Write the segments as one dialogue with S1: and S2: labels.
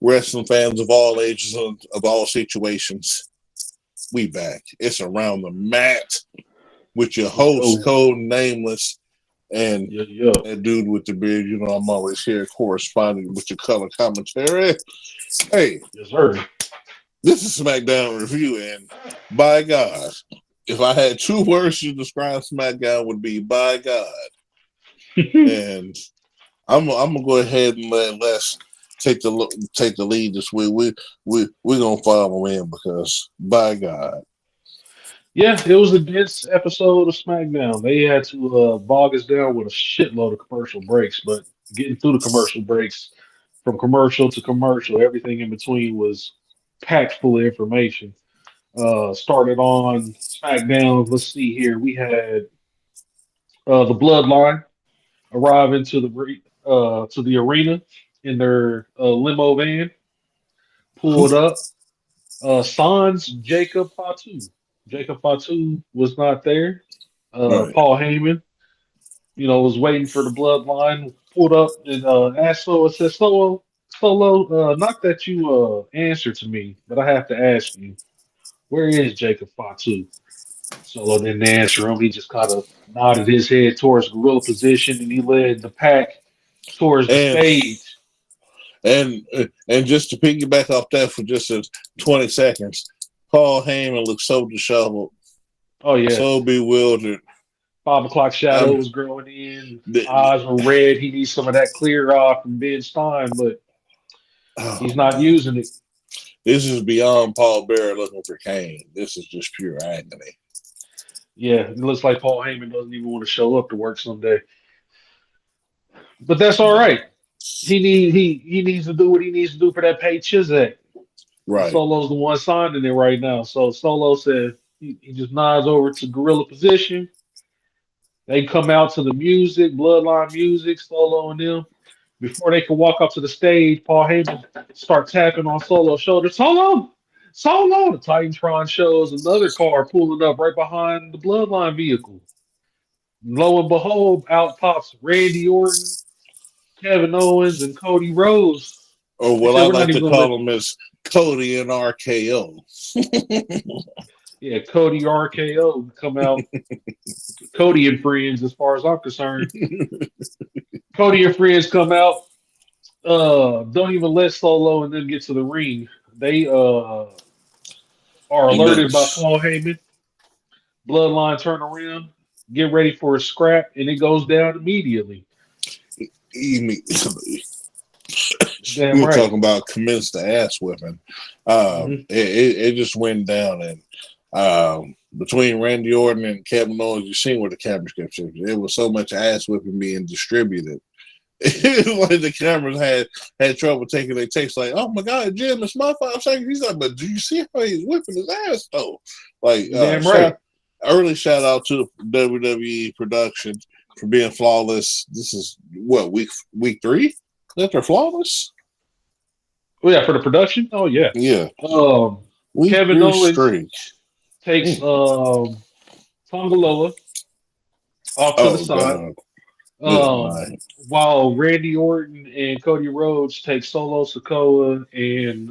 S1: wrestling fans of all ages of all situations. We back. It's Around the Mat with your host, Code Nameless, and that dude with the beard. You know, I'm always here corresponding with your color commentary. Hey,
S2: yes, sir.
S1: This is Smackdown review, and by God, if I had two words to describe Smackdown, would be by God. And I'm gonna go ahead and let Les take the lead this week. We're gonna follow in because by God.
S2: Yeah, it was a dense episode of SmackDown. They had to bog us down with a shitload of commercial breaks, but getting through the commercial breaks, from commercial to commercial, everything in between was packed full of information. Started on SmackDown. Let's see here. We had the Bloodline arrive into the arena in their limo van, pulled up. Sans Jacob Fatu. Jacob Fatu was not there.
S1: Right.
S2: Paul Heyman, was waiting for the Bloodline. Pulled up and asked Solo. Said, Solo, not that you answer to me, but I have to ask you, where is Jacob Fatu? Solo didn't answer him. He just kind of nodded his head towards gorilla position, and he led the pack towards the stage.
S1: And just to piggyback off that for just 20 seconds, Paul Heyman looked so disheveled.
S2: Oh yeah,
S1: so bewildered.
S2: 5 o'clock shadow was growing in. Eyes were red. He needs some of that clear off from Ben Stein, but he's not using it.
S1: This is beyond Paul Bearer looking for Kane. This is just pure agony.
S2: Yeah, it looks like Paul Heyman doesn't even want to show up to work someday. But that's all right. He needs to do what he needs to do for that pay Chizak.
S1: Right.
S2: Solo's the one signing it right now. So Solo said he just nods over to gorilla position. They come out to the music, Bloodline music, Solo and them. Before they can walk up to the stage, Paul Heyman start tapping on Solo's shoulder. Solo! The Titantron shows another car pulling up right behind the Bloodline vehicle. Lo and behold, out pops Randy Orton, Kevin Owens, and Cody Rhodes.
S1: Or what I like to call them is Cody and RKO.
S2: Yeah, Cody RKO come out. Cody and friends, as far as I'm concerned. Cody and friends come out. Don't even let Solo and then get to the ring. They are alerted by Paul Heyman. Bloodline turn around, get ready for a scrap, and it goes down immediately.
S1: Damn We're talking about commenced the ass whipping. It just went down, and between Randy Orton and Kevin Owens, you seen where the cameras kept shifting. There was so much ass whipping being distributed. Like the cameras had trouble taking their takes. Like, oh my God, Jim, it's my 5 seconds. He's like, but do you see how he's whipping his ass though? Like,
S2: damn right.
S1: Early shout out to WWE production for being flawless. This is what week 3 that they're flawless.
S2: Oh yeah, for the production. Oh yeah,
S1: yeah.
S2: Kevin Owens takes Tongaloa off to the side. While Randy Orton and Cody Rhodes take Solo Sikoa and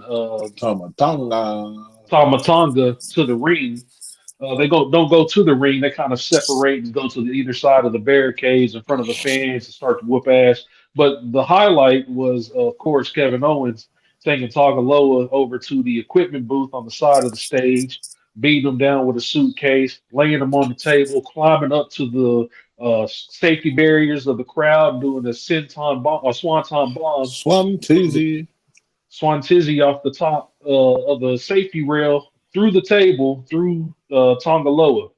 S2: Tamatonga to the ring. They don't go to the ring. They kind of separate and go to either side of the barricades in front of the fans and start to whoop ass. But the highlight was, of course, Kevin Owens taking Tagaloa over to the equipment booth on the side of the stage, beating him down with a suitcase, laying him on the table, climbing up to the safety barriers of the crowd, doing a swanton bomb, swan tizzy off the top of the safety rail through the table, through Tongaloa.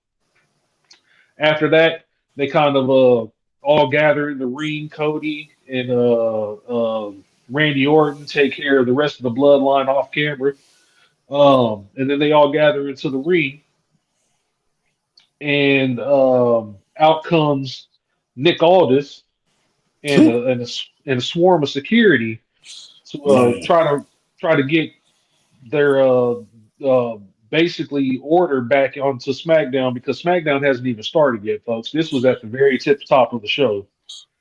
S2: After that, they kind of all gather in the ring. Cody and Randy Orton take care of the rest of the bloodline off camera. And then they all gather into the ring. And out comes Nick Aldis and a swarm of security to try to get their basically order back onto SmackDown, because SmackDown hasn't even started yet, folks. This was at the very top of the show.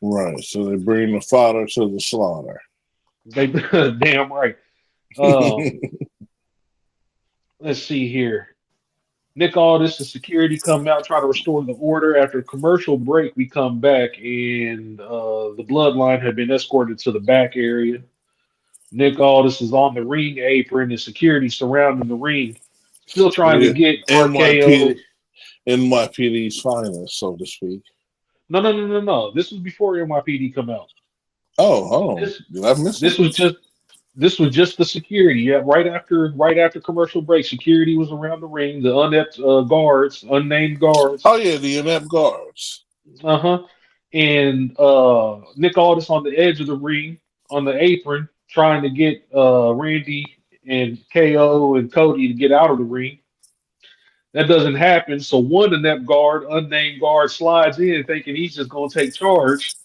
S1: Right. So they bring the fodder to the slaughter.
S2: They damn right. Um, let's see here. Nick Aldis and security come out, try to restore the order. After a commercial break, we come back, and the bloodline had been escorted to the back area. Nick Aldis is on the ring apron, and security surrounding the ring, still trying to
S1: Yeah.
S2: get RKO.
S1: NYPD, NYPD's finest, so to speak.
S2: No, no, no, no, no. This was before NYPD come out.
S1: Oh, hold on.
S2: This
S1: Did I miss
S2: this
S1: something?
S2: was just this was just the security. Yeah, right after commercial break, security was around the ring. The unept guards, unnamed guards.
S1: Oh, yeah, the inept guards.
S2: Uh-huh. And Nick Aldis on the edge of the ring, on the apron, trying to get Randy and KO and Cody to get out of the ring. That doesn't happen. So one inept guard, unnamed guard, slides in thinking he's just gonna take charge.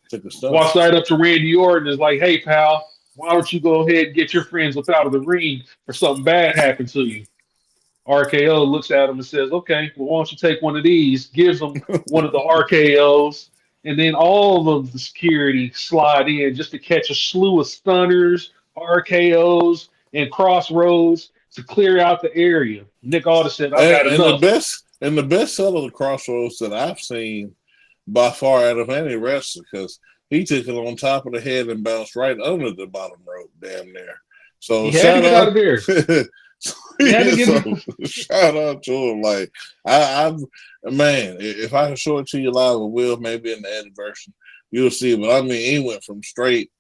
S1: Took a stun.
S2: Walks right up to Randy Orton and is like, "Hey pal, why don't you go ahead and get your friends up out of the ring for something bad happened to you?" RKO looks at him and says, "Okay, well, why don't you take one of these?" Gives him one of the RKOs, and then all of the security slide in just to catch a slew of stunners, RKOs, and crossroads to clear out the area. Nick Aldis said, "I've had
S1: And the
S2: enough."
S1: best seller of the crossroads that I've seen by far out of any wrestler, because he took it on top of the head and bounced right under the bottom rope, damn near. So
S2: He had to
S1: shout
S2: get out
S1: out.
S2: of there. He had to
S1: So,
S2: get.
S1: shout out to him. Like I've man, if I can show it to you live, I will. Maybe in the edited version, you'll see. But I mean, he went from straight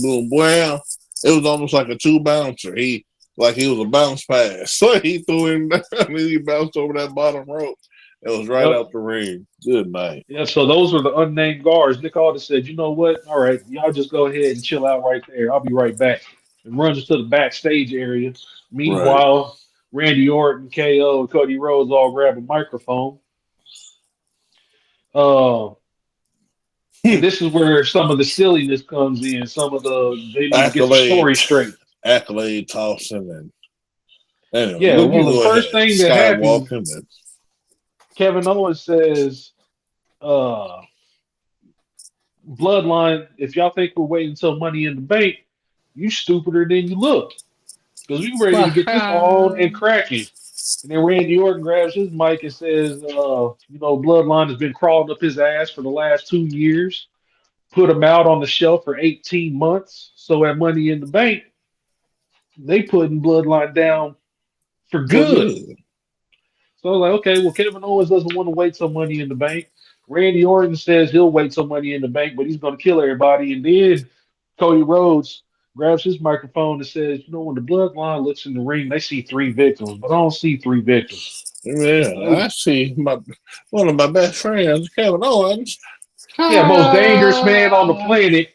S1: boom, wow. It was almost like a two bouncer. He was a bounce pass. So he threw him down and he bounced over that bottom rope. It was right
S2: Yep.
S1: out the ring. Good night.
S2: Yeah, so those are the unnamed guards. Nick Aldis said, "You know what? All right, y'all just go ahead and chill out right there. I'll be right back." And runs into the backstage area.
S1: Right.
S2: Meanwhile, Randy Orton, KO, and Cody Rhodes all grab a microphone. Uh, and this is where some of the silliness comes in. Some of they need to get the
S1: Accolade
S2: story straight.
S1: accolade tossing and anyway,
S2: Yeah,
S1: you
S2: well, the
S1: go
S2: first
S1: ahead.
S2: thing that happens,
S1: Skywalking and
S2: Kevin Owens says, uh, "Bloodline, if y'all think we're waiting until Money in the Bank, you stupider than you look. Because we ready to get this on and cracking." And then Randy Orton grabs his mic and says, Bloodline has been crawling up his ass for the last 2 years, put him out on the shelf for 18 months. So at Money in the Bank, they putting Bloodline down for
S1: for
S2: good.
S1: good.
S2: So I was like, okay, well, Kevin Owens doesn't want to wait till Money in the Bank. Randy Orton says he'll wait till Money in the Bank, but he's going to kill everybody. And then Cody Rhodes grabs his microphone and says, when the Bloodline looks in the ring, they see three victims, but I don't see three victims.
S1: Yeah, I see one of my best friends, Kevin Owens.
S2: Yeah, most dangerous man on the
S1: Ah,
S2: planet,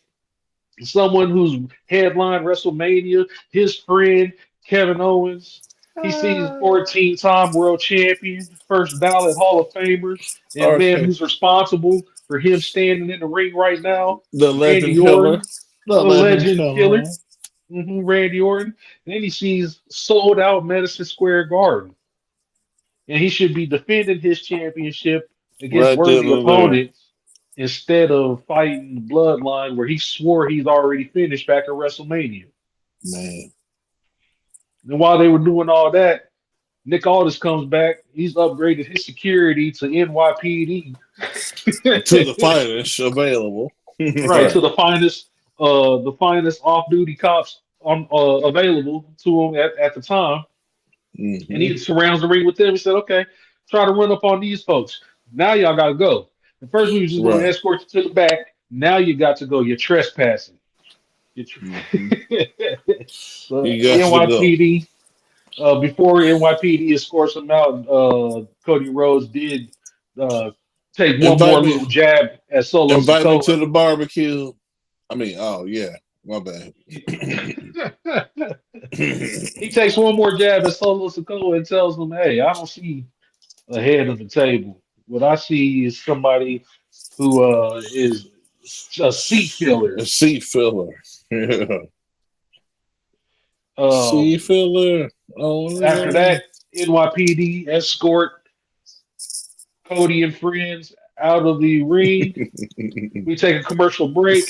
S2: someone who's headlined WrestleMania, his friend Kevin Owens. He sees
S1: ah.
S2: 14-time world champion, first ballot Hall of Famer, and man
S1: Okay,
S2: who's responsible for him standing in the ring right now,
S1: the
S2: Randy
S1: legend killer,
S2: Orton,
S1: the
S2: the
S1: legend
S2: legend killer,
S1: killer.
S2: Randy Orton. And then he sees sold out Madison Square Garden, and he should be defending his championship against
S1: Right there,
S2: worthy
S1: there,
S2: opponents instead of fighting the bloodline where he swore he's already finished back at WrestleMania.
S1: man.
S2: And while they were doing all that, Nick Aldis comes back. He's upgraded his security to NYPD.
S1: To the finest available.
S2: Right, to
S1: Right.
S2: the finest off-duty cops on available to him at the time. And
S1: Hmm.
S2: he surrounds the ring with them. He said, "Okay, try to run up on these folks. Now y'all got to go. At first, we were just going to
S1: Right.
S2: escort you to the back. Now you got to go. You're trespassing." You're
S1: Hmm.
S2: so
S1: You got to go.
S2: NYPD, before NYPD escorts him out, Cody Rhodes did uh, take one
S1: Invite
S2: more
S1: me.
S2: little jab at Solo
S1: Invite me to
S2: Sikoa.
S1: the barbecue. I mean, oh yeah, my bad.
S2: He takes one more jab at Solo Sikoa and tells him, "Hey, I don't see a head of the table. What I see is somebody who is a seat
S1: A
S2: filler."
S1: seat filler. Yeah. Seat
S2: Um,
S1: filler. Oh
S2: After
S1: no.
S2: that, NYPD escort Cody and friends out of the ring. We take a commercial break.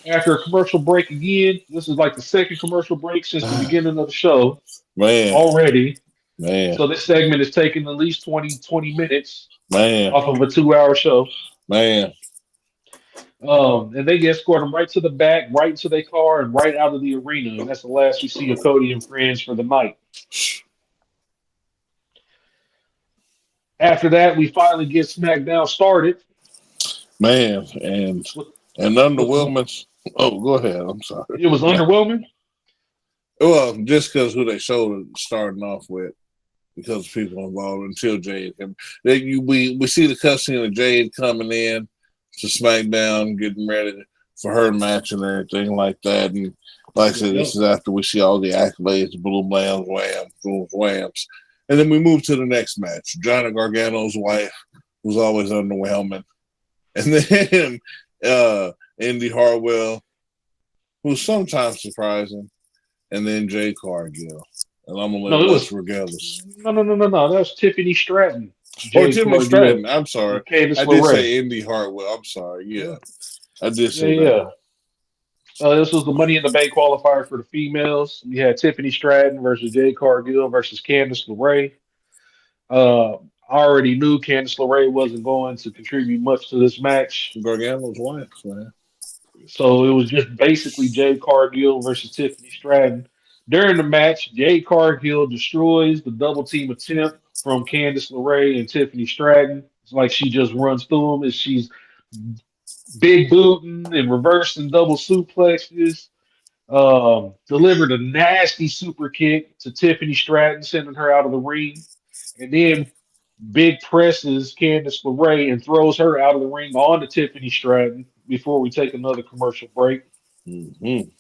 S2: After a commercial break again, this is like the second commercial break since the beginning of the show
S1: Man,
S2: already.
S1: man,
S2: So this segment is taking at least 20 minutes
S1: man,
S2: off of a 2 hour show.
S1: man.
S2: And they escort them right to the back, right into their car, and right out of the arena. And that's the last we see of Cody and friends for the night. After that, we finally get SmackDown started.
S1: Man, and
S2: With, with
S1: underwhelming. Oh, go ahead. I'm sorry.
S2: it was underwhelming.
S1: Well, just because who they showed it starting off with, because of people involved until Jade. We see the cutscene of Jade coming in to SmackDown, getting ready for her match and everything like that. And like I said, this is after we see all the accolades, boom, blam, wham, boom, whams. And then we move to the next match. Johnny Gargano's wife, who's always underwhelming. And then Indy Hartwell, who's sometimes surprising. And then Jay Cargill. And I'm going to let Les regardless.
S2: No. That was Tiffany Stratton.
S1: Tiffany Stratton. I'm sorry. I did
S2: LeRae.
S1: say Indy Hartwell. I'm sorry. Yeah. I did say
S2: that. This was the Money in the Bank qualifier for the females. We had Tiffany Stratton versus Jay Cargill versus Candice LeRae. I already knew Candice LeRae wasn't going to contribute much to this match.
S1: Gargano's wife, man.
S2: So it was just basically Jay Cargill versus Tiffany Stratton. During the match, Jay Cargill destroys the double team attempt from Candice LeRae and Tiffany Stratton. It's like she just runs through them as she's big booting and reversing double suplexes. Delivered a nasty super kick to Tiffany Stratton, sending her out of the ring. And then big presses Candice LeRae and throws her out of the ring onto Tiffany Stratton before we take another commercial break.
S1: Mm-hmm.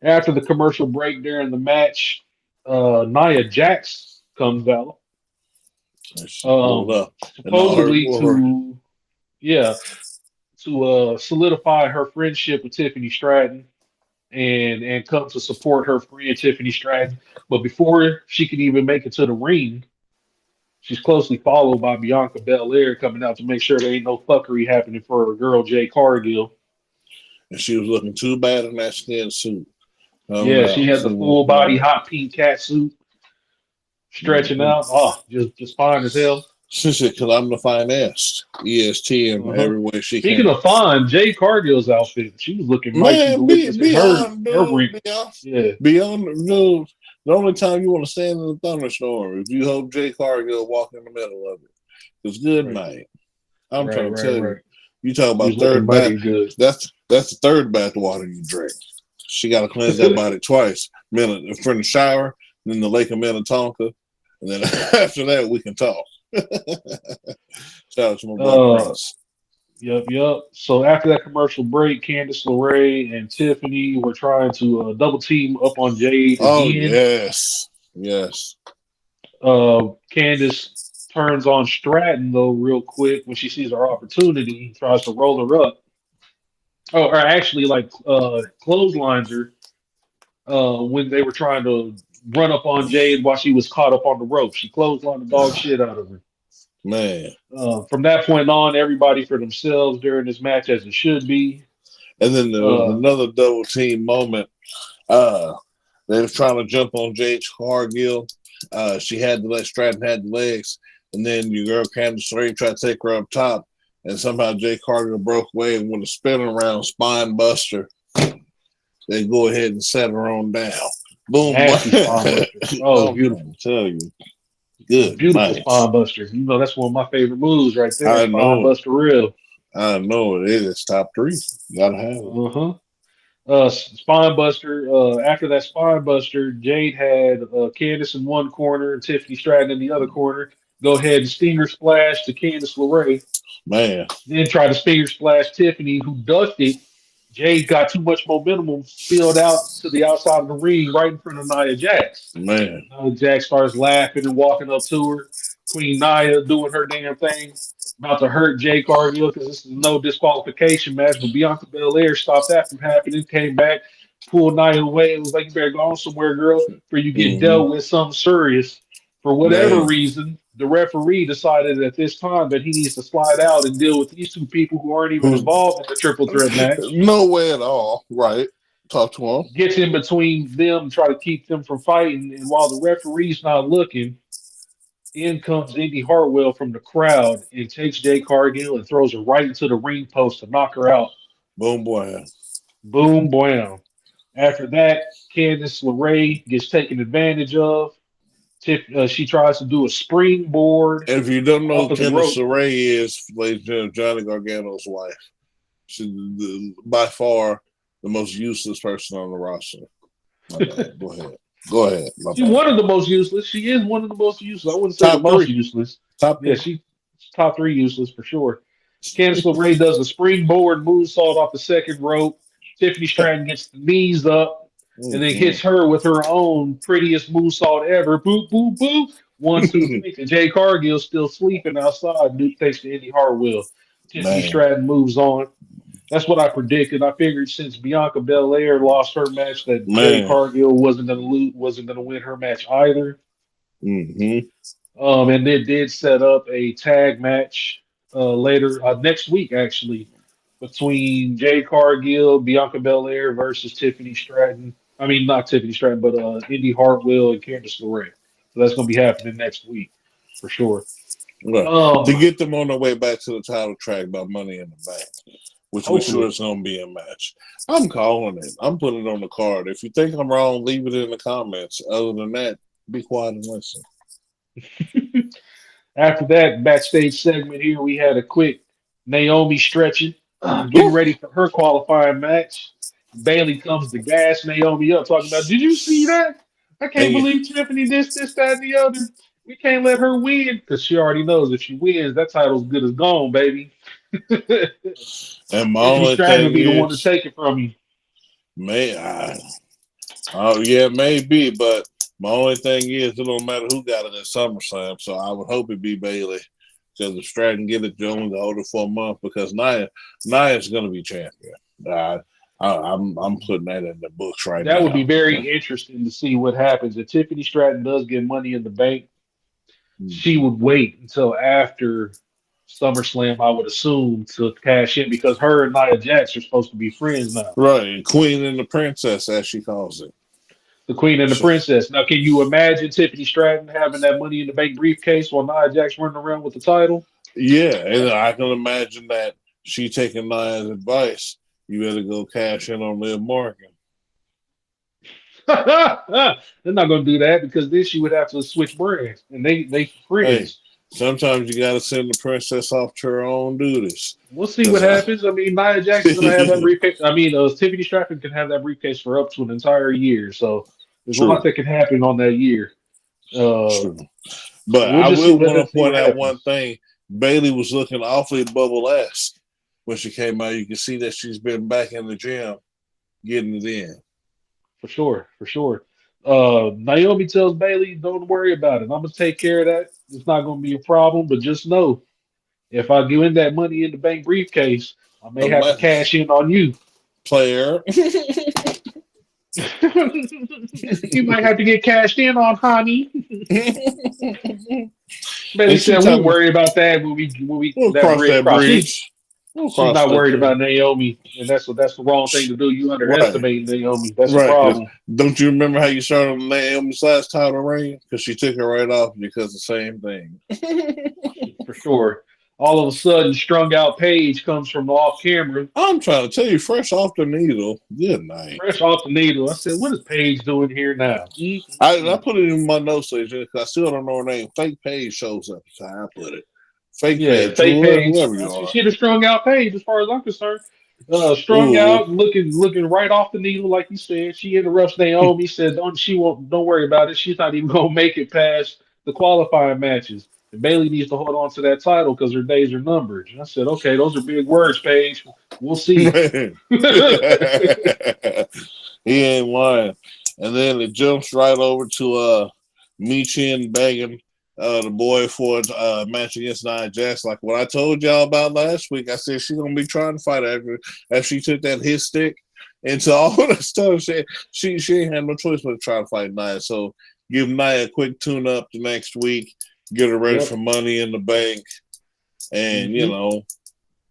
S2: After the commercial break during the match, Nia Jax comes out. Supposedly to solidify her friendship with Tiffany Stratton and come to support her friend Tiffany Stratton. But before she can even make it to the ring, she's closely followed by Bianca Belair coming out to make sure there ain't no fuckery happening for her girl Jay Cargill.
S1: And she was looking too bad in that skin suit.
S2: She had the full body hot pink cat suit stretching out. Oh, just fine as hell.
S1: She said, because I'm the finest. EST in every way she can.
S2: Speaking of fine, Jay Cargill's outfit, she was looking
S1: beyond, dude. The only time you want to stand in the thunderstorm if you hope Jay Cargill walk in the middle of it. It's good night. I'm trying to tell you. You talk about third bath. That's the third bath water you drink. She got to cleanse that body twice. From the shower, then the Lake of Minnetonka, and then after that we can talk. Shout out to my brother Ross.
S2: Yep. So after that commercial break, Candice LeRae and Tiffany were trying to double team up on Jade again.
S1: Oh, yes.
S2: Candice turns on Stratton, though, real quick when she sees her opportunity, tries to roll her up. Oh, or actually, clotheslines her when they were trying to run up on Jade while she was caught up on the rope. She clotheslined the dog shit out of her.
S1: Man.
S2: From that point on, everybody for themselves during this match, as it should be.
S1: And then there was another double team moment. They were trying to jump on Jade Cargill. She had the legs, Stratton had the legs, and then your girl Candice LeRae tried to take her up top, and somehow Jade Cargill broke away and with a spinning around spine buster, they go ahead and set her on down. Boom!
S2: Oh, beautiful!
S1: I tell you, good,
S2: beautiful spine buster. You know that's one of my favorite moves right there.
S1: I know.
S2: Spine buster, real.
S1: I know it is. It's top 3. You gotta have
S2: it. Spine buster. After that spine buster, Jade had Candice in one corner and Tiffany Stratton in the other corner. Go ahead and stinger splash to Candice LeRae.
S1: Man.
S2: Then try to stinger splash Tiffany, who ducked it. Jade got too much momentum and spilled out to the outside of the ring right in front of Nia Jax.
S1: Man.
S2: Nia Jax starts laughing and walking up to her. Queen Nia doing her damn thing. About to hurt Jay Cargill because this is no disqualification match. But Bianca Belair stopped that from happening, came back, pulled Nia away. It was like, you better go on somewhere, girl, before you get dealt with something serious. For whatever reason, the referee decided at this time that he needs to slide out and deal with these two people who aren't even
S1: Who's
S2: involved in the triple threat match.
S1: no way at all. Right. Talk to him.
S2: Gets in between them, try to keep them from fighting, and while the referee's not looking, in comes Indy Hartwell from the crowd and takes Jay Cargill and throws her right into the ring post to knock her out.
S1: Boom boy.
S2: Boom, bam. After that, Candice LeRae gets taken advantage of. She tries to do a springboard
S1: And if you don't know
S2: off
S1: who
S2: of the
S1: Candice
S2: rope.
S1: LeRae is, ladies and gentlemen, Johnny Gargano's wife. She's by far the most useless person on the roster. Go ahead. Go ahead.
S2: She's one of the most useless. She is one of the most useless. I wouldn't say the
S1: Top
S2: most
S1: three.
S2: useless.
S1: Top
S2: Yeah,
S1: three.
S2: she's top three useless for sure. Candice LeRae does a springboard moonsault off the second rope. Tiffany Stratton gets the knees up and then hits her with her own prettiest moonsault ever. Boop, boop, boop. 1, 2, 3. And Jay Cargill's still sleeping outside, thanks to Indy Hartwell. Tiffany
S1: Man.
S2: Stratton moves on. That's what I predicted. I figured since Bianca Belair lost her match that Jay Cargill wasn't going to lose, wasn't going to win her match either. And they did set up a tag match later next week, actually, between Jay Cargill, Bianca Belair versus Tiffany Stratton. I mean, not Tiffany Stratton, but Indy Hartwell and Candice LeRae. So that's going to be happening next week for sure.
S1: Well, to get them on their way back to the title track by Money in the Bank, which we're sure is going to be a match. I'm calling it. I'm putting it on the card. If you think I'm wrong, leave it in the comments. Other than that, be quiet and listen.
S2: After that backstage segment here, we had a quick Naomi stretching, getting ready for her qualifying match. Bailey comes to gas Naomi up, talking about, did you see that? I can't believe Tiffany this, that, and the other. We can't let her win because she already knows if she wins, that title's good as gone, baby.
S1: And my only
S2: Stratton
S1: thing
S2: will be
S1: is,
S2: the one to take it from you.
S1: Yeah, maybe, but my only thing is, it don't matter who got it at SummerSlam, so I would hope it be Bailey. Because if Stratton get it, Jones will hold it for a month. Because Nia's going to be champion. I'm putting that in the books right now.
S2: That would be very interesting to see what happens if Tiffany Stratton does get Money in the Bank. She would wait until after SummerSlam, I would assume, to cash in because her and Nia Jax are supposed to be friends now.
S1: Right, Queen and the Princess, as she calls it.
S2: The Queen and the Princess. Now, can you imagine Tiffany Stratton having that Money in the Bank briefcase while Nia Jax running around with the title?
S1: Yeah, and I can imagine that she taking Nia's advice. You better go cash in on Liv Morgan.
S2: They're not going to do that because then she would have to switch brands, and they friends.
S1: Hey, sometimes you got to send the princess off to her own duties.
S2: We'll see what happens. I mean, Nia Jax is going to have that briefcase. I mean, Tiffany Stratton can have that briefcase for up to an entire year. So there's a lot that can happen on that year.
S1: True. But I will want to point out one thing. Bailey was looking awfully bubble-esque when she came out. You can see that she's been back in the gym getting it in.
S2: For sure. Naomi tells Bailey, don't worry about it. I'm going to take care of that. It's not going to be a problem, but just know if I give in that Money in the Bank briefcase, I may have to cash in on you.
S1: Player.
S2: You might have to get cashed in on, honey. Bailey said, we'll worry about that when we
S1: cross that bridge.
S2: She's not worried about Naomi, and that's the wrong thing to do. You underestimate Naomi. That's the problem.
S1: Don't you remember how you started on Naomi's last title reign? Because she took her right off because the same thing.
S2: For sure. All of a sudden, strung out Paige comes from off camera.
S1: I'm trying to tell you, fresh off the needle. Good night.
S2: Fresh off the needle. I said, what is Paige doing here now?
S1: I put it in my notes because I still don't know her name. Fake Paige shows up. That's how I put it. Fake Paige.
S2: Fake Paige.
S1: Whoever you are.
S2: She'd have strung out Paige, as far as I'm concerned. Strung out, looking right off the needle, like you said. She interrupts Naomi. Said, don't worry about it. She's not even gonna make it past the qualifying matches. And Bailey needs to hold on to that title because her days are numbered. And I said, okay, those are big words, Paige. We'll see.
S1: He ain't lying. And then it jumps right over to Michin begging the boy for a match against Nia Jax. Like what I told y'all about last week, I said she's going to be trying to fight after she took that hit stick into all that stuff. She ain't had no choice but to try to fight Nia. So give Nia a quick tune-up the next week. get her ready for Money in the Bank, and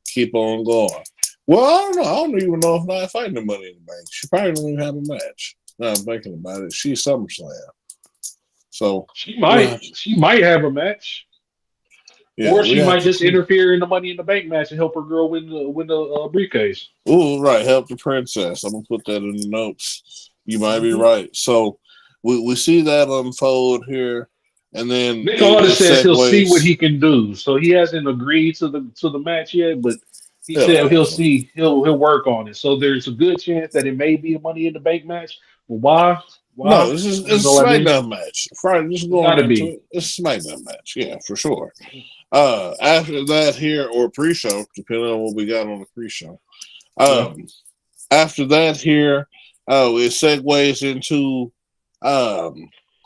S1: keep on going. Well, I don't know. I don't even know if not fighting the Money in the Bank. She probably don't even have a match. Now I'm thinking about it. She's SummerSlam, so
S2: she might have a match. Yeah, or she might just interfere in the Money in the Bank match and help her girl win the briefcase.
S1: Oh, right. Help the princess. I'm going to put that in the notes. You might be right. So we see that unfold here. And then
S2: Nick Aldis says he'll see what he can do. So he hasn't agreed to the match yet, but he said he'll work on it. So there's a good chance that it may be a Money in the Bank match. But why?
S1: No, it's a SmackDown match. Friday, just going
S2: into
S1: it. It's a SmackDown match. Yeah, for sure. After that here, or pre-show, depending on what we got on the pre-show. After that here, it segues into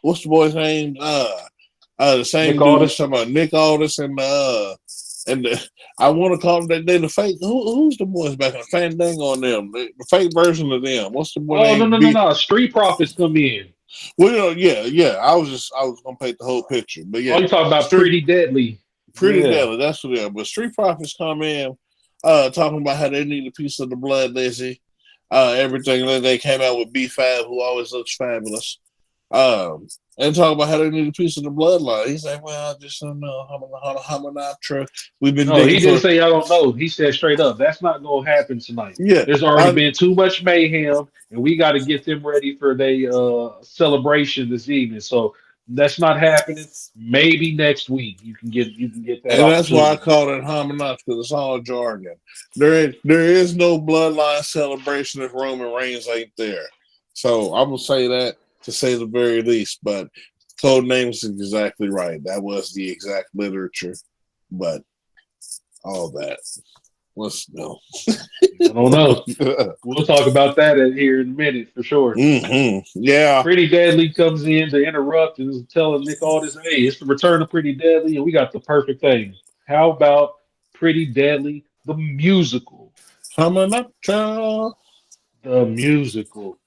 S1: what's the boy's name? The same
S2: Nick
S1: dude
S2: Aldis.
S1: talking about Nick Aldis and I want to call them the fake. Who's the boys back in the Fandango on them? The fake version of them. What's the boy name?
S2: No. Street Profits come in.
S1: Well, yeah. I was gonna paint the whole picture, but yeah.
S2: Oh, you talking about Pretty Deadly?
S1: Pretty Deadly. That's what they are. But Street Profits come in, talking about how they need a piece of the blood, Lizzie. Everything. Then they came out with B5, who always looks fabulous. And talk about how they need a piece of the bloodline. He's like, well, I just don't know. How we've been.
S2: No, he didn't say I don't know. He said straight up, that's not going to happen tonight.
S1: Yeah,
S2: there's already been too much mayhem, and we got to get them ready for their celebration this evening. So that's not happening. Maybe next week you can get that.
S1: And that's why I call it Hamanach, because it's all jargon. There is no bloodline celebration if Roman Reigns ain't there. So I'm gonna say that, to say the very least, but Code Names is exactly right. That was the exact literature, but all that. Let's know.
S2: I don't know. We'll talk about that here in a minute for sure.
S1: Yeah.
S2: Pretty Deadly comes in to interrupt and is telling Nick Aldis, hey, it's the return of Pretty Deadly, and we got the perfect thing. How about Pretty Deadly, the musical?
S1: Coming up, child.
S2: The musical.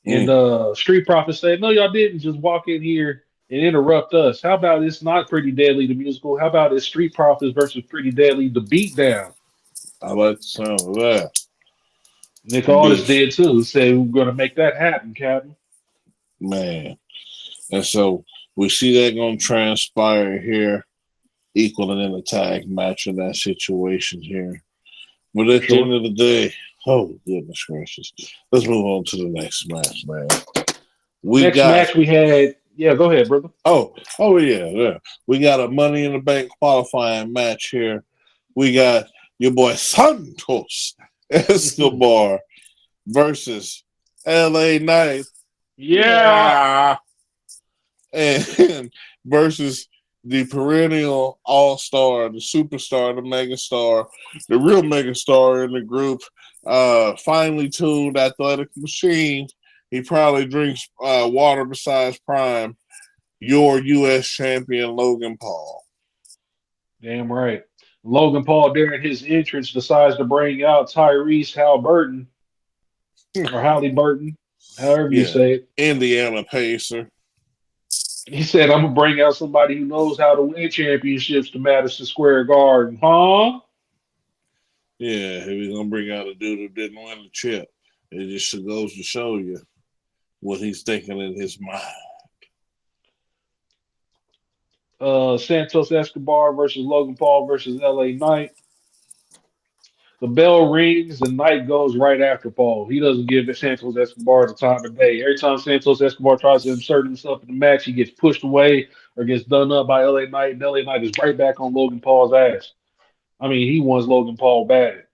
S2: And Street Profits said, no, y'all didn't just walk in here and interrupt us. How about it's not Pretty Deadly, the musical? How about it's Street Profits versus Pretty Deadly, the beatdown?
S1: I like the sound of that.
S2: Nick Aldis did too. He said, we're going to make that happen, Captain.
S1: Man. And so we see that going to transpire here, equaling in a tag match in that situation here. But at the end of the day, oh, goodness gracious. Let's move on to the next match, man.
S2: Next match we had, go ahead, brother.
S1: Oh, yeah. We got a Money in the Bank qualifying match here. We got your boy Santos Escobar versus LA Knight.
S2: Yeah.
S1: And versus the perennial all-star, the superstar, the megastar, the real megastar in the group, finely tuned athletic machine. He probably drinks water besides Prime. Your U.S. champion, Logan Paul.
S2: Damn right. Logan Paul, during his entrance, decides to bring out Tyrese Halliburton, or Halliburton, however you say it.
S1: Indiana Pacer.
S2: He said, I'm going to bring out somebody who knows how to win championships to Madison Square Garden. Huh?
S1: Yeah, he was going to bring out a dude who didn't win the chip. It just goes to show you what he's thinking in his mind.
S2: Santos Escobar versus Logan Paul versus LA Knight. The bell rings, the Knight goes right after Paul. He doesn't give Santos Escobar the time of day. Every time Santos Escobar tries to insert himself in the match, he gets pushed away or gets done up by LA Knight, and LA Knight is right back on Logan Paul's ass. I mean, he wants Logan Paul bad.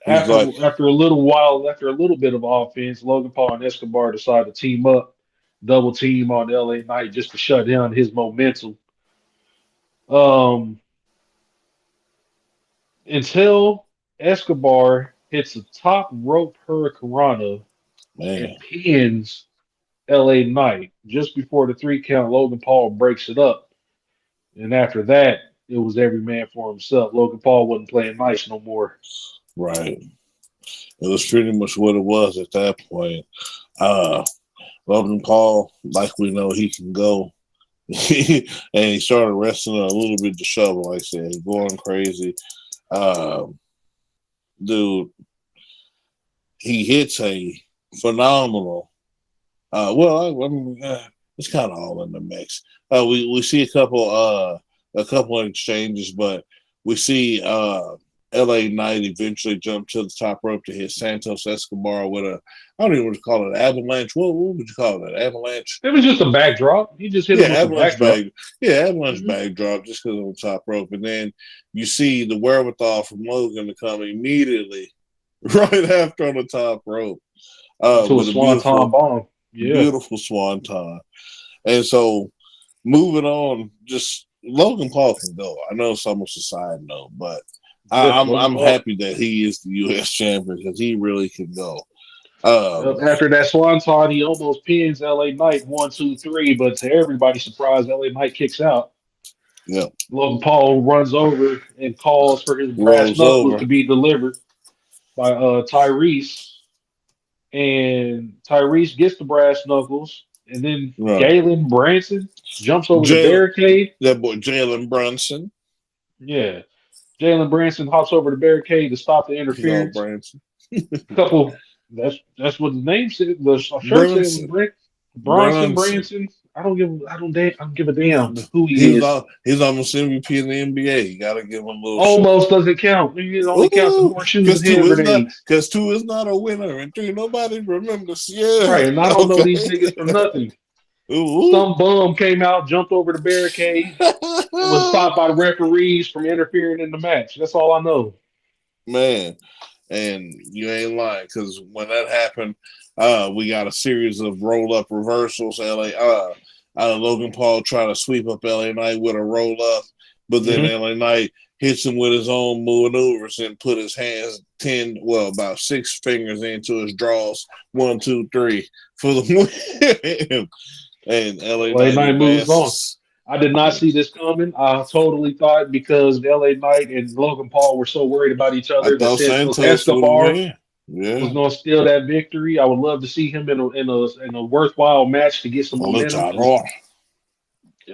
S2: After a little bit of offense, Logan Paul and Escobar decide to team up, double team on LA Knight just to shut down his momentum. Until Escobar hits a top rope hurricanrana and pins LA Knight just before the 3 count. Logan Paul breaks it up, and after that, it was every man for himself. Logan Paul wasn't playing nice no more.
S1: Right. It was pretty much what it was at that point. Logan Paul, like we know, he can go. And he started wrestling a little bit disheveled, like I said. He's going crazy. Um, Dude, he hits a phenomenal. I mean, it's kind of all in the mix. We see a couple of exchanges, but we see L.A. Knight eventually jump to the top rope to hit Santos Escobar with a, I don't even want to call it an avalanche. What would you call it? Avalanche?
S2: It was just a backdrop. He just hit
S1: Yeah,
S2: him with a backdrop.
S1: avalanche backdrop just because on top rope, and then you see the wherewithal from Logan to come immediately right after on the top rope
S2: Into a
S1: with a
S2: swanton bomb. Yeah.
S1: beautiful swanton. And so moving on, just Logan Paul can go. I know it's almost a side note, but
S2: Yeah.
S1: I'm happy that he is the U.S. champion because he really can go.
S2: After that swanton, he almost pins LA Knight 1, 2, 3, but to everybody's surprise, LA Knight kicks out.
S1: Yeah,
S2: Logan Paul runs over and calls for his brass
S1: rolls
S2: knuckles
S1: over.
S2: to be delivered by Tyrese. And Tyrese gets the brass knuckles, and then
S1: Right,
S2: Galen Branson jumps over the
S1: Jalen,
S2: barricade.
S1: that boy Jalen Brunson.
S2: Yeah, Jalen Branson hops over the barricade to stop the
S1: He's all
S2: interference.
S1: Branson.
S2: Couple. That's what the name said. The shirt said was
S1: Brunson.
S2: Bronson
S1: Brunson.
S2: Branson. I don't give a damn who he is.
S1: He's almost MVP in the NBA. You got to give him a little shit.
S2: Almost doesn't count. It only counts in
S1: Ooh,
S2: horseshoes and hand grenades.
S1: because two is not a winner, and three nobody remembers. Yeah,
S2: Right, and I don't know these
S1: okay.
S2: niggas from nothing.
S1: Ooh.
S2: Some bum came out, jumped over the barricade, and was stopped by the referees from interfering in the match. That's all I know.
S1: Man, and you ain't lying because when that happened, we got a series of roll up reversals. Logan Paul trying to sweep up LA Knight with a roll up, but then
S2: Mm-hmm.
S1: LA Knight hits him with his own maneuvers and put his hands about 6 fingers into his draws. 1, 2, 3 for the win. And LA
S2: LA
S1: Knight
S2: Knight moves on.
S1: advances.
S2: I did not see this coming. I totally thought because LA Knight and Logan Paul were so worried about each
S1: I
S2: other that
S1: thought
S2: Santos
S1: Santos would
S2: Escobar
S1: win.
S2: was
S1: Yeah.
S2: going to steal that victory. I would love to see him in a worthwhile match to get some momentum because
S1: Luchador.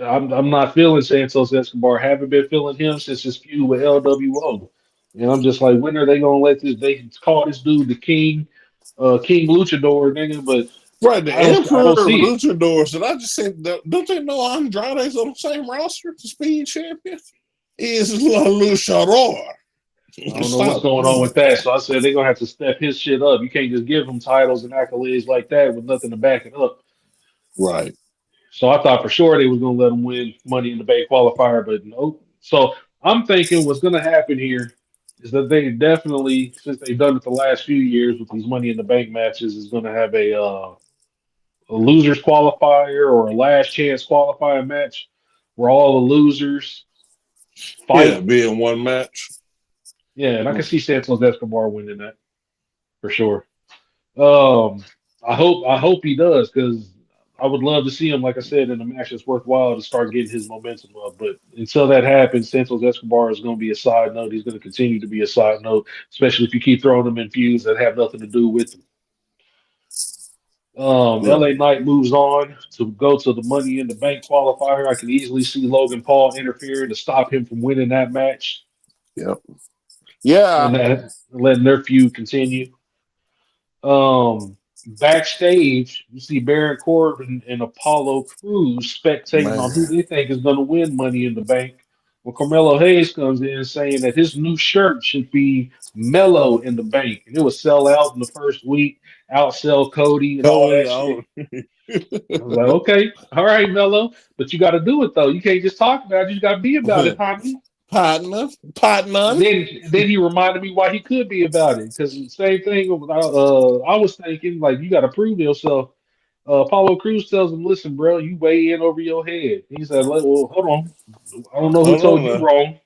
S2: I'm not feeling Santos Escobar. Haven't been feeling him since his feud with LWO. And I'm just like, when are they gonna let this? They call this dude the King, King Luchador, nigga. But
S1: Right, the
S2: I
S1: Emperor
S2: don't
S1: of
S2: see it.
S1: Luchadors. And I just said, don't they know Andrade's on the same roster, the Speed Champion? He is La Luchador.
S2: I don't know what's
S1: Stop.
S2: going on with that. So I said they're gonna have to step his shit up. You can't just give him titles and accolades like that with nothing to back it up.
S1: Right.
S2: So I thought for sure they was gonna let him win Money in the Bank qualifier, but nope. So I'm thinking what's gonna happen here is that they definitely, since they've done it the last few years with these Money in the Bank matches, is gonna have a losers qualifier or a last chance qualifying match where all the losers
S1: Yeah,
S2: fight.
S1: be in one match.
S2: Yeah, and I can see Santos Escobar winning that for sure. Um, I hope he does because I would love to see him, like I said, in a match that's worthwhile to start getting his momentum up. But until that happens, Santos Escobar is going to be a side note. He's going to continue to be a side note, especially if you keep throwing him in feuds that have nothing to do with him.
S1: Right.
S2: LA Knight moves on to go to the Money in the Bank qualifier. I can easily see Logan Paul interfering to stop him from winning that match
S1: Yep. Yeah.
S2: and letting their feud continue. Backstage, you see Baron Corbin and Apollo Crews spectating on who
S1: Man.
S2: they think is going to win Money in the Bank. Well, Carmelo Hayes comes in saying that his new shirt should be Mellow in the Bank, and it would sell out in the first week, outsell Cody and all
S1: Cody,
S2: that shit. I was like, okay, all right, Mello, but you got to do it though. You can't just talk about it; you just got to be about it, homie.
S1: partner. Partner.
S2: And then he reminded me why he could be about it because same thing. I was thinking like you got to prove yourself. Apollo Cruz tells him, "Listen, bro, you way in over your head." He said, "Well, hold on. I don't know who
S1: Hold on
S2: told you
S1: now.
S2: wrong,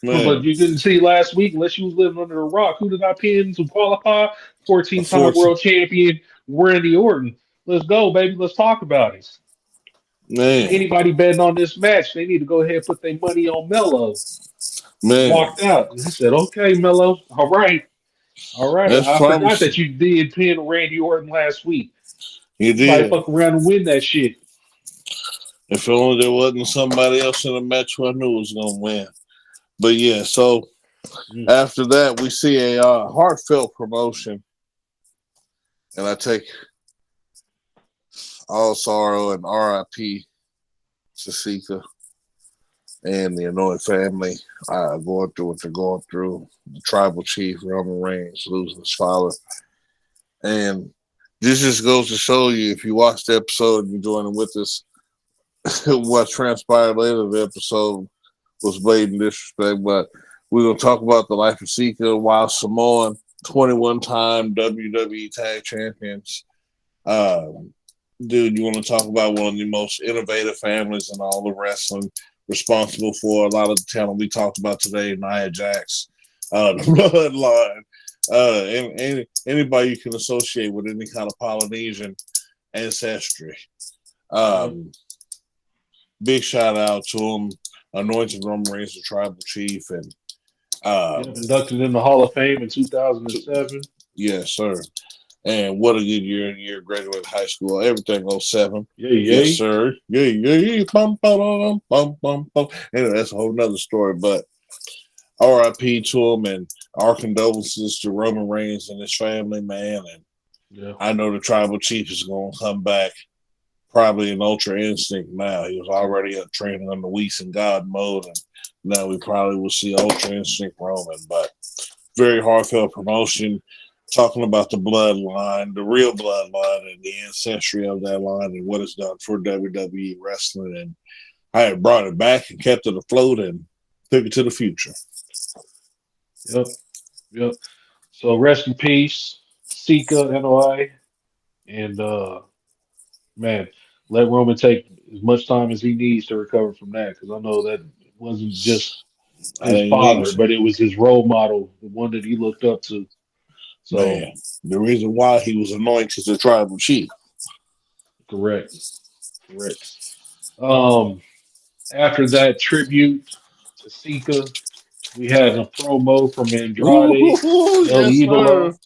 S2: but
S1: Man.
S2: you didn't see last week unless you was living under a rock. Who did I pin to qualify? 14-time
S1: 14.
S2: world champion Randy Orton. Let's go, baby. Let's talk about it. So
S1: Man.
S2: anybody betting on this match, they need to go ahead and put their money on Mello." And
S1: Man.
S2: walked out. And I said, "Okay, Mello. All right. All right.
S1: That's
S2: I forgot that
S1: promising.
S2: you did pin Randy Orton last week."
S1: He
S2: He might
S1: did.
S2: fuck around and win that shit.
S1: If only there wasn't somebody else in the match who I knew was gonna win. But yeah, so after that we see a heartfelt promotion, and I take all sorrow and R.I.P. to Sika and the Annoying family going through what they're going through. The tribal chief Roman Reigns losing his father, and this just goes to show you, if you watch the episode and you're joining with us, what transpired later in the episode was blatant disrespect. But we're going to talk about the life of Sika while Samoan, 21-time WWE Tag Champions. Dude, you want to talk about one of the most innovative families in all of wrestling, responsible for a lot of the talent we talked about today, Nia Jax, the Bloodline, and anybody you can associate with any kind of Polynesian ancestry. Big shout out to him, anointed Roman Reigns the tribal chief, and
S2: inducted in the Hall of Fame in 2007.
S1: Yes, sir. And what a good year graduated high school, everything 07.
S2: Yes,
S1: sir. Yeah. Bum, bum, bum, bum, bum. Anyway, that's a whole nother story. But RIP to him, and our condolences to Roman Reigns and his family, man. And I know the tribal chief is going to come back probably in Ultra Instinct now. He was already training under Weiss and God mode, and now we probably will see Ultra Instinct Roman. But very heartfelt promotion, talking about the bloodline, the real bloodline, and the ancestry of that line and what it's done for WWE wrestling. And I had brought it back and kept it afloat and took it to the future.
S2: Yep. So rest in peace, Sika, NOI, and man, let Roman take as much time as he needs to recover from that, because I know that wasn't just his father, but it was his role model, the one that he looked up to. So
S1: man, the reason why he was anointed as the tribal chief.
S2: Correct. After that tribute to Sika, we had a promo from Andrade, El Idolo.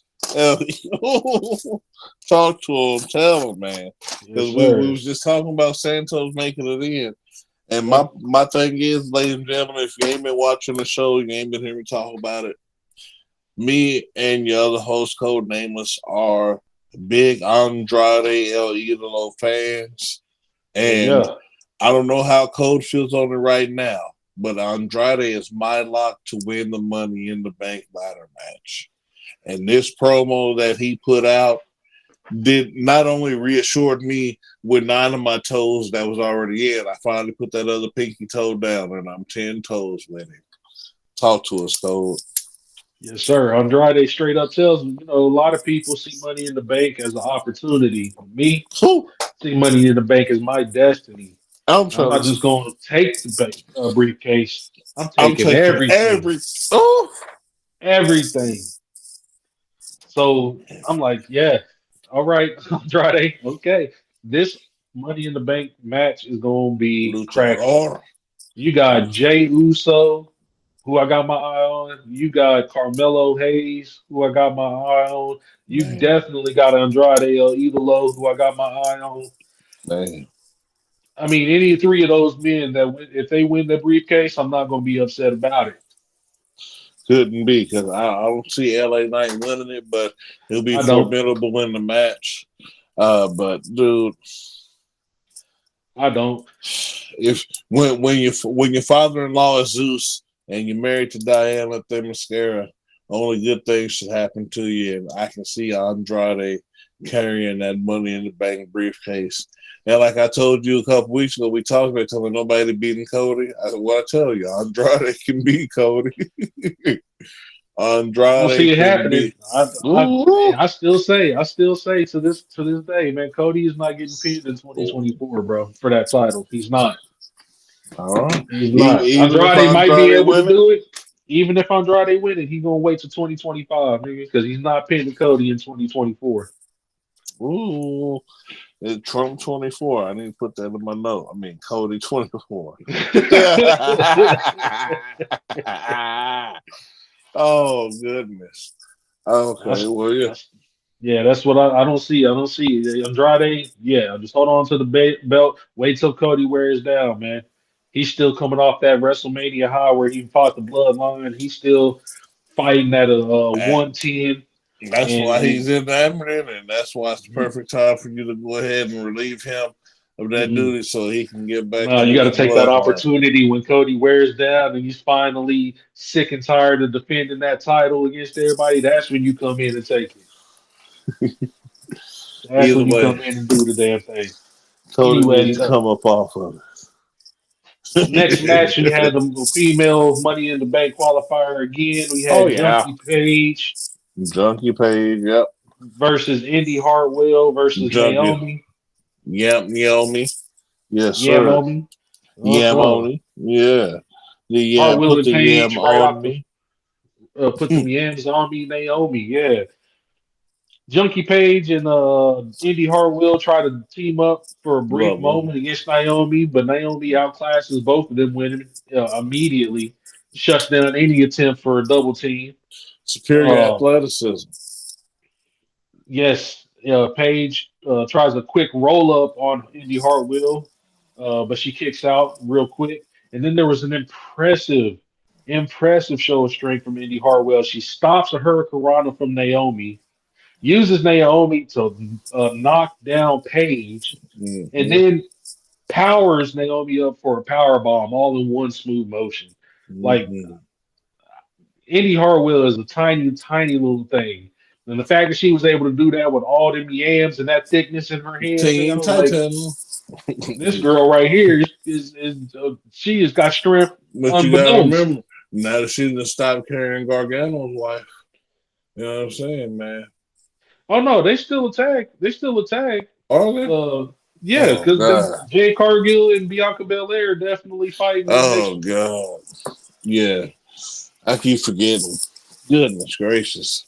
S1: Talk to him, tell him, man. Because we was just talking about Santos making it in. And my thing is, ladies and gentlemen, if you ain't been watching the show, you ain't been hearing me talk about it, me and your other host, Code Nameless, are big Andrade El Idolo fans. And I don't know how Code feels on it right now, but Andrade is my lock to win the Money in the Bank ladder match. And this promo that he put out did not only reassured me with 9 of my toes that was already in, I finally put that other pinky toe down, and I'm 10 toes with him. Talk to us, Code.
S2: Yes, sir. Andrade straight up tells me, a lot of people see Money in the Bank as an opportunity. Me, see Money in the Bank as my destiny. I'm not just going to take the briefcase. I'm taking everything. Everything. So I'm like, yeah, all right, Andrade, okay. This Money in the Bank match is going to be cracking. You got Jey Uso, who I got my eye on. You got Carmelo Hayes, who I got my eye on. You definitely got Andrade El Idolo, who I got my eye on.
S1: Man.
S2: I mean, any 3 of those men if they win the briefcase, I'm not going to be upset about it.
S1: Couldn't be, because I don't see LA Knight winning it, but he'll be formidable in the match. But dude,
S2: I don't.
S1: If when your father-in-law is Zeus and you're married to Diana Themyscira, only good things should happen to you. And I can see Andrade carrying that Money in the Bank briefcase. And like I told you a couple weeks ago, we talked about telling nobody beating Cody. I tell you, Andrade can beat Cody. Andrade.
S2: I don't see it happening. I still say to this day, man, Cody is not getting pinned in 2024, bro, for that title. He's not. He's not. Andrade might be able to do it. Even if Andrade win it, he's gonna wait till 2025, nigga, because he's not pinning Cody in 2024.
S1: Ooh. Trump 24. I need to put that in my note. I mean, Cody 24. Oh, goodness. Okay, well, yeah.
S2: Yeah, that's what I don't see. I don't see Andrade. Yeah, just hold on to the belt. Wait till Cody wears down, man. He's still coming off that WrestleMania high where he fought the Bloodline. He's still fighting at a 110.
S1: That's
S2: And
S1: why he's in Edmonton, and that's why it's the
S2: mhm,
S1: perfect time for you to go ahead and relieve him of that
S2: mhm.
S1: duty so he can get back
S2: No,
S1: in
S2: you got
S1: his
S2: to take that
S1: bloodline.
S2: opportunity when Cody wears down and he's finally sick and tired of defending that title against everybody. That's when you come in and take it. That's
S1: Either
S2: when you
S1: way,
S2: come in and do the damn thing.
S1: Cody needs
S2: Anyway,
S1: to come up off of
S2: next match, we
S1: it.
S2: had the female Money in the Bank qualifier again. We
S1: Oh
S2: had
S1: yeah,
S2: Junkie Page
S1: Junkie Page. Yep,
S2: versus Indy Hartwell versus
S1: Junkie.
S2: Naomi.
S1: Yep, Naomi. Yes, sir.
S2: Naomi.
S1: Yam
S2: Uh-huh.
S1: on me. Yeah, the yam.
S2: Hartwell
S1: Put
S2: and
S1: the yam
S2: Page right
S1: on
S2: off the
S1: me.
S2: put them yams on me, Naomi. Yeah. Junkie Page and Indy Hartwell try to team up for a brief
S1: Love her.
S2: moment against Naomi, but Naomi outclasses both of them women immediately, shuts down any attempt for a double team.
S1: Superior
S2: Uh,
S1: athleticism.
S2: yes, Paige tries a quick roll up on Indy Hartwell, but she kicks out real quick. And then there was an impressive show of strength from Indy Hartwell. She stops a Hurricane from Naomi, uses Naomi to knock down Paige, and
S1: Mm-hmm.
S2: then powers Naomi up for a power bomb all in one smooth motion. Like
S1: Mm-hmm.
S2: Indy Hartwell is a tiny, tiny little thing. And the fact that she was able to do that with all them yams and that thickness in her hands, man, I
S1: Teen
S2: was like,
S1: Titan.
S2: this girl right here is she has got strength
S1: But you gotta
S2: unbeknownst.
S1: remember, now that she done stopped carrying Gargano's wife. You know what I'm saying, man?
S2: Oh no, they still attack. They still attack.
S1: Are they?
S2: Uh, yeah,
S1: Oh
S2: because
S1: God.
S2: Jay Cargill and Bianca Belair are definitely fighting in the next
S1: Oh
S2: week.
S1: God. Yeah. I keep forgetting. Goodness gracious.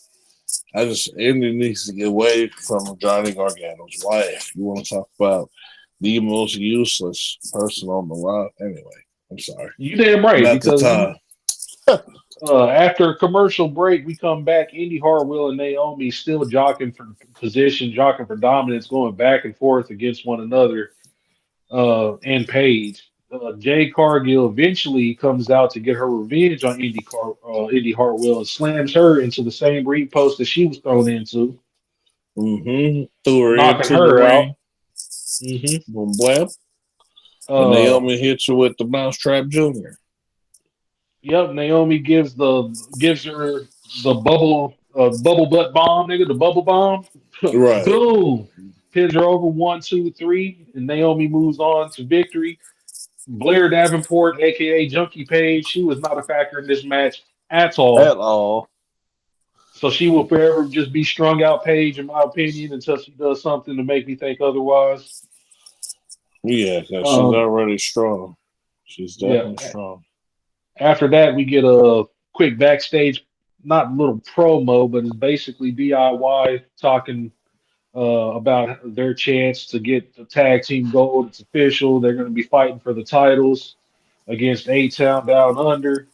S1: I just Indy needs to get away from Johnny Gargano's wife. You want to talk about the most useless person on the line? Anyway, I'm sorry.
S2: You damn right,
S1: Not the
S2: because
S1: time.
S2: after a commercial break, we come back. Indy Hartwell and Naomi still jockeying for position, jockeying for dominance, going back and forth against one another. And Paige. Jay Cargill eventually comes out to get her revenge on Indy Hartwell and slams her into the same ring post that she was thrown into,
S1: Mm-hmm. Threw her
S2: knocking
S1: into the
S2: her out.
S1: ring.
S2: hmm
S1: Boom, blam. And
S2: Uh,
S1: Naomi hits her with the Mousetrap Junior.
S2: yep. Naomi gives her the bubble butt bomb, nigga, the bubble bomb.
S1: Right.
S2: Boom. Pins her over 1, 2, 3, and Naomi moves on to victory. Blair Davenport, aka Junkie Page, she was not a factor in this match at
S1: At
S2: all.
S1: all.
S2: So she will forever just be strung out Page, in my opinion, until she does something to make me think otherwise.
S1: Yeah, because she's
S2: Um,
S1: already strong. She's
S2: yeah.
S1: definitely strong.
S2: After that, we get a quick backstage, not little promo, but it's basically DIY talking about their chance to get the tag team gold. It's official. They're going to be fighting for the titles against A Town Down Under.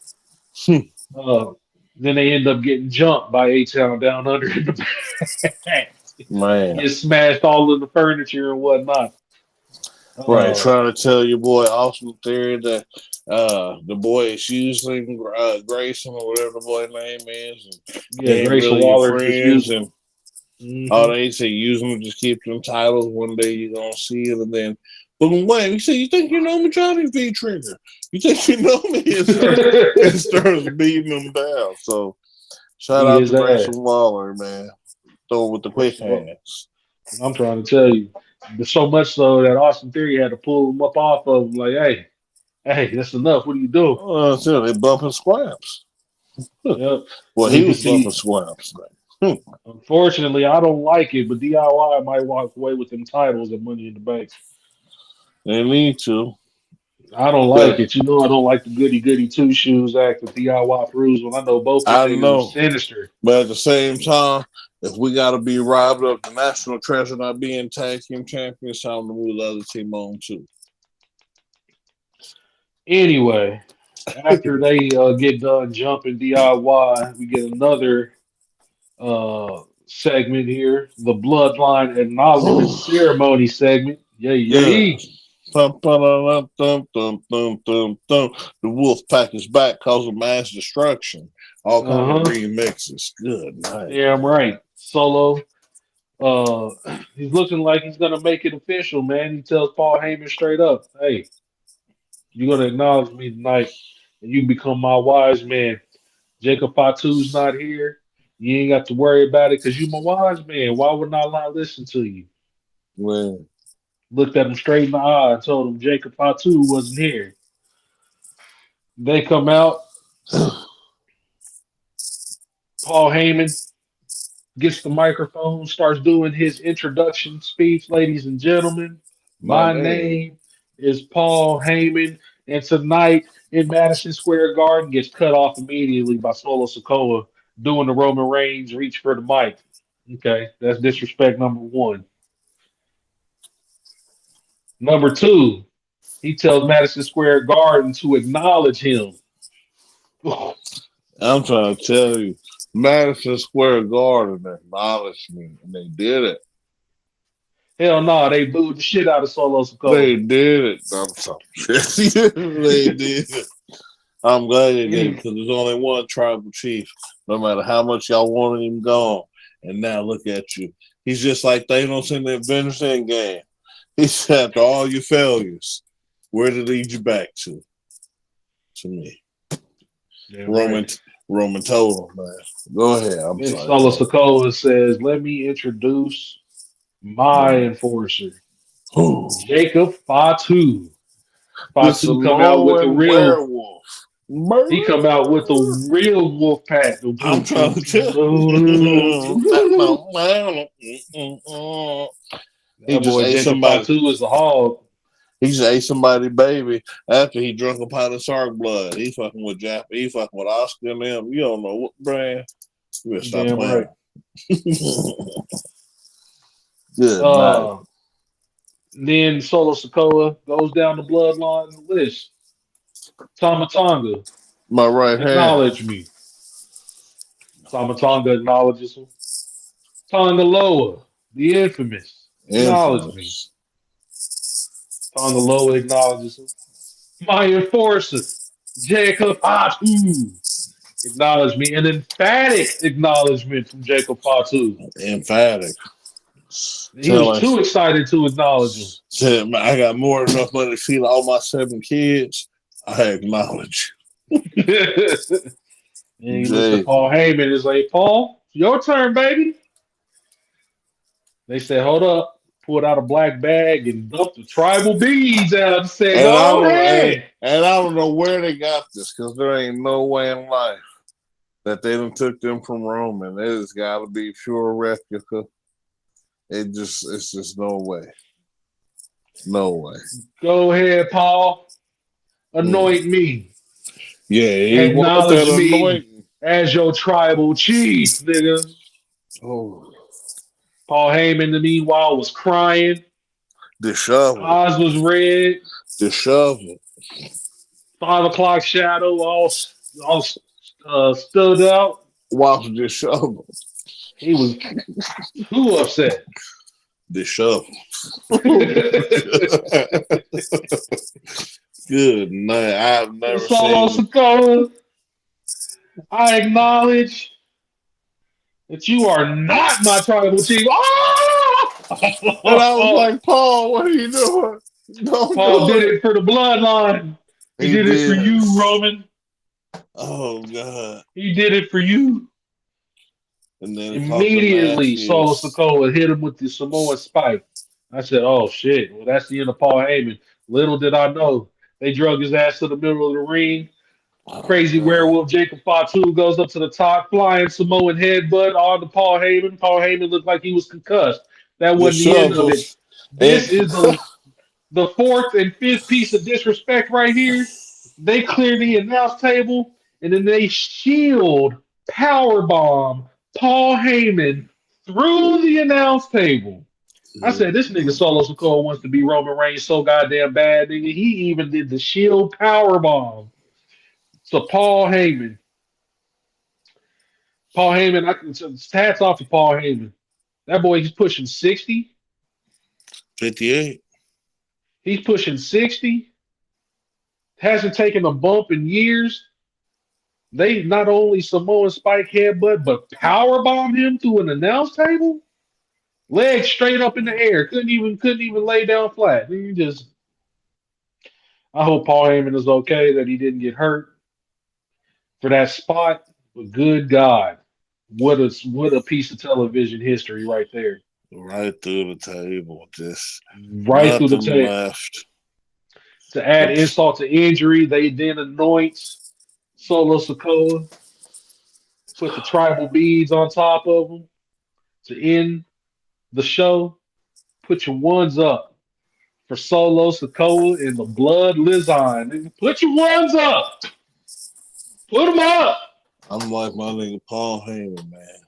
S2: Uh, then they end up getting jumped by A Town Down Under in the back.
S1: Man.
S2: Get smashed all in the furniture and whatnot.
S1: Right,
S2: Uh,
S1: trying to tell your boy Austin Theory that the boy is using Grayson or whatever the boy name is, and
S2: yeah,
S1: they ain't
S2: Grayson
S1: really your
S2: Waller just
S1: friends,
S2: using
S1: and
S2: them.
S1: all
S2: hmm
S1: they say using them just keep them titles. One day you're gonna see it, and then boom, wham. He said, "You think you know me, Johnny V Trigger? You think you know me?" And starts beating them down. So shout
S2: Beat
S1: out
S2: his
S1: to Grayson
S2: ass.
S1: Waller, man. Throw with the quick
S2: Grayson Waller.
S1: hands.
S2: I'm trying to tell you. But so much so that Austin Theory had to pull him up off of him, like, hey, that's enough. What do you do?
S1: So they bumping squaps.
S2: Yep.
S1: Well,
S2: So we
S1: he
S2: can
S1: was bumping
S2: see.
S1: squaps.
S2: Unfortunately, I don't like it, but DIY might walk away with them titles and Money in the Bank.
S1: They need to.
S2: I don't like
S1: But
S2: it. You know, I don't like the goody goody two shoes act with DIY proves when I know both them
S1: I
S2: niggas are
S1: know.
S2: sinister.
S1: But at the same time, if we got to be robbed of the national treasure not being tag team champions, time to move the other team on too.
S2: Anyway, after they get done jumping DIY, we get another segment here, the Bloodline Acknowledgement Ceremony segment. Yay,
S1: Yeah.
S2: yay.
S1: Thum, thum, thum, thum, thum, thum, thum. The wolf pack is back, causing mass destruction. All kind of
S2: Uh-huh.
S1: remixes. Good night.
S2: Damn right. Solo. He's looking like he's gonna make it official, man. He tells Paul Heyman straight up, "Hey, you're gonna acknowledge me tonight, and you become my wise man. Jacob Fatu's not here. You ain't got to worry about it because you my wise man. Why would I not listen to you?"
S1: Man.
S2: Looked at him straight in the eye and told him Jacob Fatu wasn't here. They come out. Paul Heyman gets the microphone, starts doing his introduction speech. Ladies and gentlemen,
S1: My
S2: my
S1: name.
S2: name is Paul Heyman, and tonight in Madison Square Garden gets cut off immediately by Solo Sikoa doing the Roman Reigns reach for the mic. Okay, that's disrespect number one. Number two, he tells Madison Square Garden to acknowledge him.
S1: I'm trying to tell you, Madison Square Garden acknowledged me, and they did it.
S2: Hell no, they booed the shit out of Solo Sikoa.
S1: They did it. I'm sorry. They did it. I'm glad they did it because there's only one tribal chief, no matter how much y'all wanted him gone. And now look at you. He's just like Thanos in the Avengers Endgame. He said, after all your failures, where did it lead you back to? To me.
S2: Yeah,
S1: Roman
S2: right.
S1: Roman told him, man. Go ahead. I'm
S2: Then
S1: sorry.
S2: Solo Sikoa says, "Let me introduce my enforcer,
S1: Ooh,
S2: Jacob Fatu."
S1: the
S2: Fatu come out with the
S1: Samoan
S2: real.
S1: werewolf.
S2: He come out with the real wolf pack.
S1: I'm trying to tell you. He
S2: That
S1: just
S2: boy
S1: ate
S2: Jacob
S1: somebody.
S2: Fatu is the hog.
S1: He just ate somebody baby after he drunk a pot of shark blood. He fucking with Jap. He fucking with Oscar and them. You don't know what brand. You better stop
S2: Damn
S1: playing.
S2: right.
S1: Good night.
S2: Uh, then Solo Sikoa goes down the bloodline list. Tamatonga,
S1: My right hand.
S2: acknowledge me. Tamatonga acknowledges him. Tonga Loa, the infamous, acknowledge me.
S1: Infamous.
S2: Tonga Loa acknowledges him. My enforcer, Jacob Fatu, acknowledge me. An emphatic acknowledgement from Jacob Fatu.
S1: Emphatic.
S2: He
S1: Tell
S2: was
S1: us.
S2: too excited to acknowledge him.
S1: Said, I got more than enough money to feed all my 7 kids. I acknowledge.
S2: And he looks at
S1: Jay.
S2: Paul Heyman and is like, Paul, your turn, baby. They said, hold up. Pulled out a black bag and dumped the tribal beads out and said,
S1: And I
S2: go
S1: don't
S2: ahead.
S1: and I don't know where they got this because there ain't no way in life that they done took them from Roman. It has got to be pure replica. It's just no way. No way.
S2: Go ahead, Paul.
S1: Mm.
S2: Anoint me.
S1: Yeah, he want that
S2: Acknowledge me
S1: anointing.
S2: as your tribal chief, nigga.
S1: Oh,
S2: Paul Heyman, the meanwhile, was crying.
S1: disheveled.
S2: Eyes was red.
S1: Disheveled.
S2: 5 o'clock shadow all stood out.
S1: Whilst disheveled.
S2: He was too upset.
S1: Disheveled. Good night. I've never
S2: Solo
S1: seen.
S2: Sikoa, I acknowledge that you are not my tribal chief.
S1: And I was
S2: Oh!
S1: like, Paul, what are you doing? Don't
S2: Paul
S1: do
S2: did
S1: it.
S2: it for the bloodline. He
S1: He
S2: did it for
S1: did.
S2: you, Roman.
S1: Oh God.
S2: He did it for you.
S1: And then he caught the
S2: Immediately, Solo
S1: nastiest.
S2: Sikoa hit him with the Samoan spike. I said, "Oh shit! Well, that's the end of Paul Heyman." Little did I know, they drug his ass to the middle of the ring.
S1: Oh
S2: Crazy
S1: God.
S2: werewolf Jacob Fatu goes up to the top, flying Samoan headbutt on to Paul Heyman. Paul Heyman looked like he was concussed. That
S1: The
S2: wasn't the end of it.
S1: shovels. And
S2: This is the fourth and fifth piece of disrespect right here. They clear the announce table and then they shield power bomb Paul Heyman through the announce table. I said, this nigga Solo Sikoa wants to be Roman Reigns so goddamn bad, nigga. He even did the shield power bomb. So Paul Heyman. Paul Heyman, hats off to Paul Heyman. That boy, he's pushing 60.
S1: 58.
S2: He's pushing 60. Hasn't taken a bump in years. They not only Samoan Spike headbutt, but power bomb him through an announce table. Legs straight up in the air. Couldn't even lay down flat. He just. I hope Paul Heyman is okay, that he didn't get hurt for that spot. But good God, what a piece of television history right there.
S1: Right through the table, just
S2: Right through the
S1: nothing
S2: table.
S1: left.
S2: To add insult to injury, they then anoint Solo Sikoa, put the tribal beads on top of him to end the show. Put your ones up for Solo Sikoa and the Blood Lizard. Put your ones up. Put them up.
S1: I'm like my nigga Paul Heyman, man.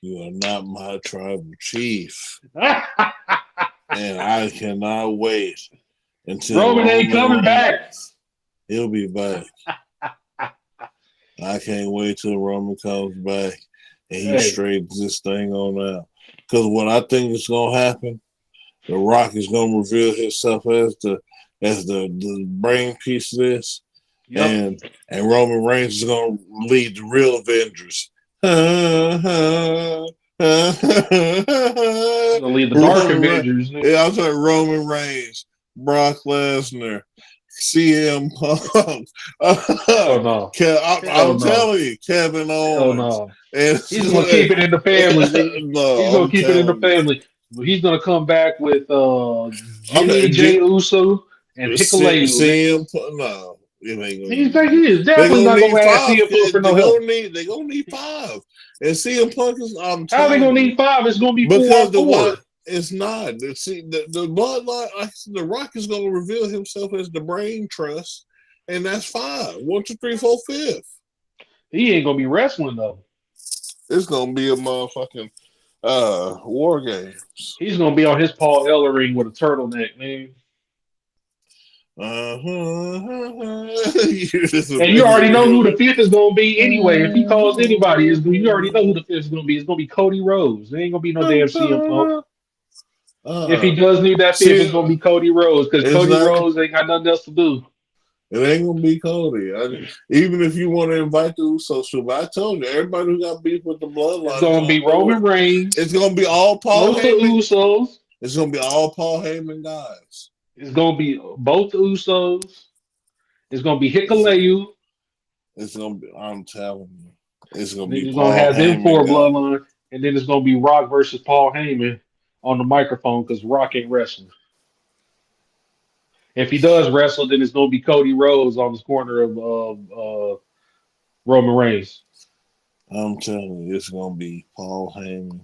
S1: You are not my tribal chief. And I cannot wait until
S2: Roman ain't coming back.
S1: He'll be back. I can't wait till Roman comes back and he straightens this thing on out. Because what I think is gonna happen, The Rock is gonna reveal himself as the brain piece of this. Yep. And Roman Reigns is gonna lead the real Avengers.
S2: Gonna lead the dark Avengers.
S1: Yeah, I'm saying Roman Reigns, Brock Lesnar, CM Punk.
S2: No.
S1: I'm telling you, Kevin Owens.
S2: No. He's gonna keep it in the family. He's gonna keep it in the family. He's gonna come back with Jimmy J. Uso and Hikuleo.
S1: CM Punk, no. He
S2: is definitely not gonna ask CM Punk for no help.
S1: They're gonna need 5. And CM Punk is.
S2: How are they gonna need 5? It's gonna be 4.
S1: It's not. See, the bloodline. The Rock is gonna reveal himself as the brain trust, and that's 5. 1, 2, 3, 4, 5.
S2: He ain't gonna be wrestling though.
S1: It's gonna be a motherfucking war games.
S2: He's gonna be on his Paul Ellering with a turtleneck, man.
S1: And
S2: you already know who the 5th is gonna be anyway. If he calls anybody, you already know who the 5th is gonna be. It's gonna be Cody Rhodes. There ain't gonna be no damn CM Punk. If he does need that 5th, it's gonna be Cody Rhodes because Cody Rhodes ain't got nothing else to do.
S1: It ain't gonna be Cody. Even if you want to invite the Usos, but I told you, everybody who got beef with the bloodline,
S2: it's gonna be Roman Reigns.
S1: It's gonna be all Paul Heyman.
S2: The Usos.
S1: It's gonna be all Paul Heyman guys.
S2: It's gonna be both the Usos. It's gonna be Hikuleo.
S1: It's gonna be. I'm telling you, it's gonna be.
S2: You're gonna have them 4 bloodlines, and then it's gonna be Rock versus Paul Heyman on the microphone because Rock ain't wrestling. If he does wrestle, then it's gonna be Cody Rhodes on the corner of Roman Reigns.
S1: I'm telling you, it's gonna be Paul Heyman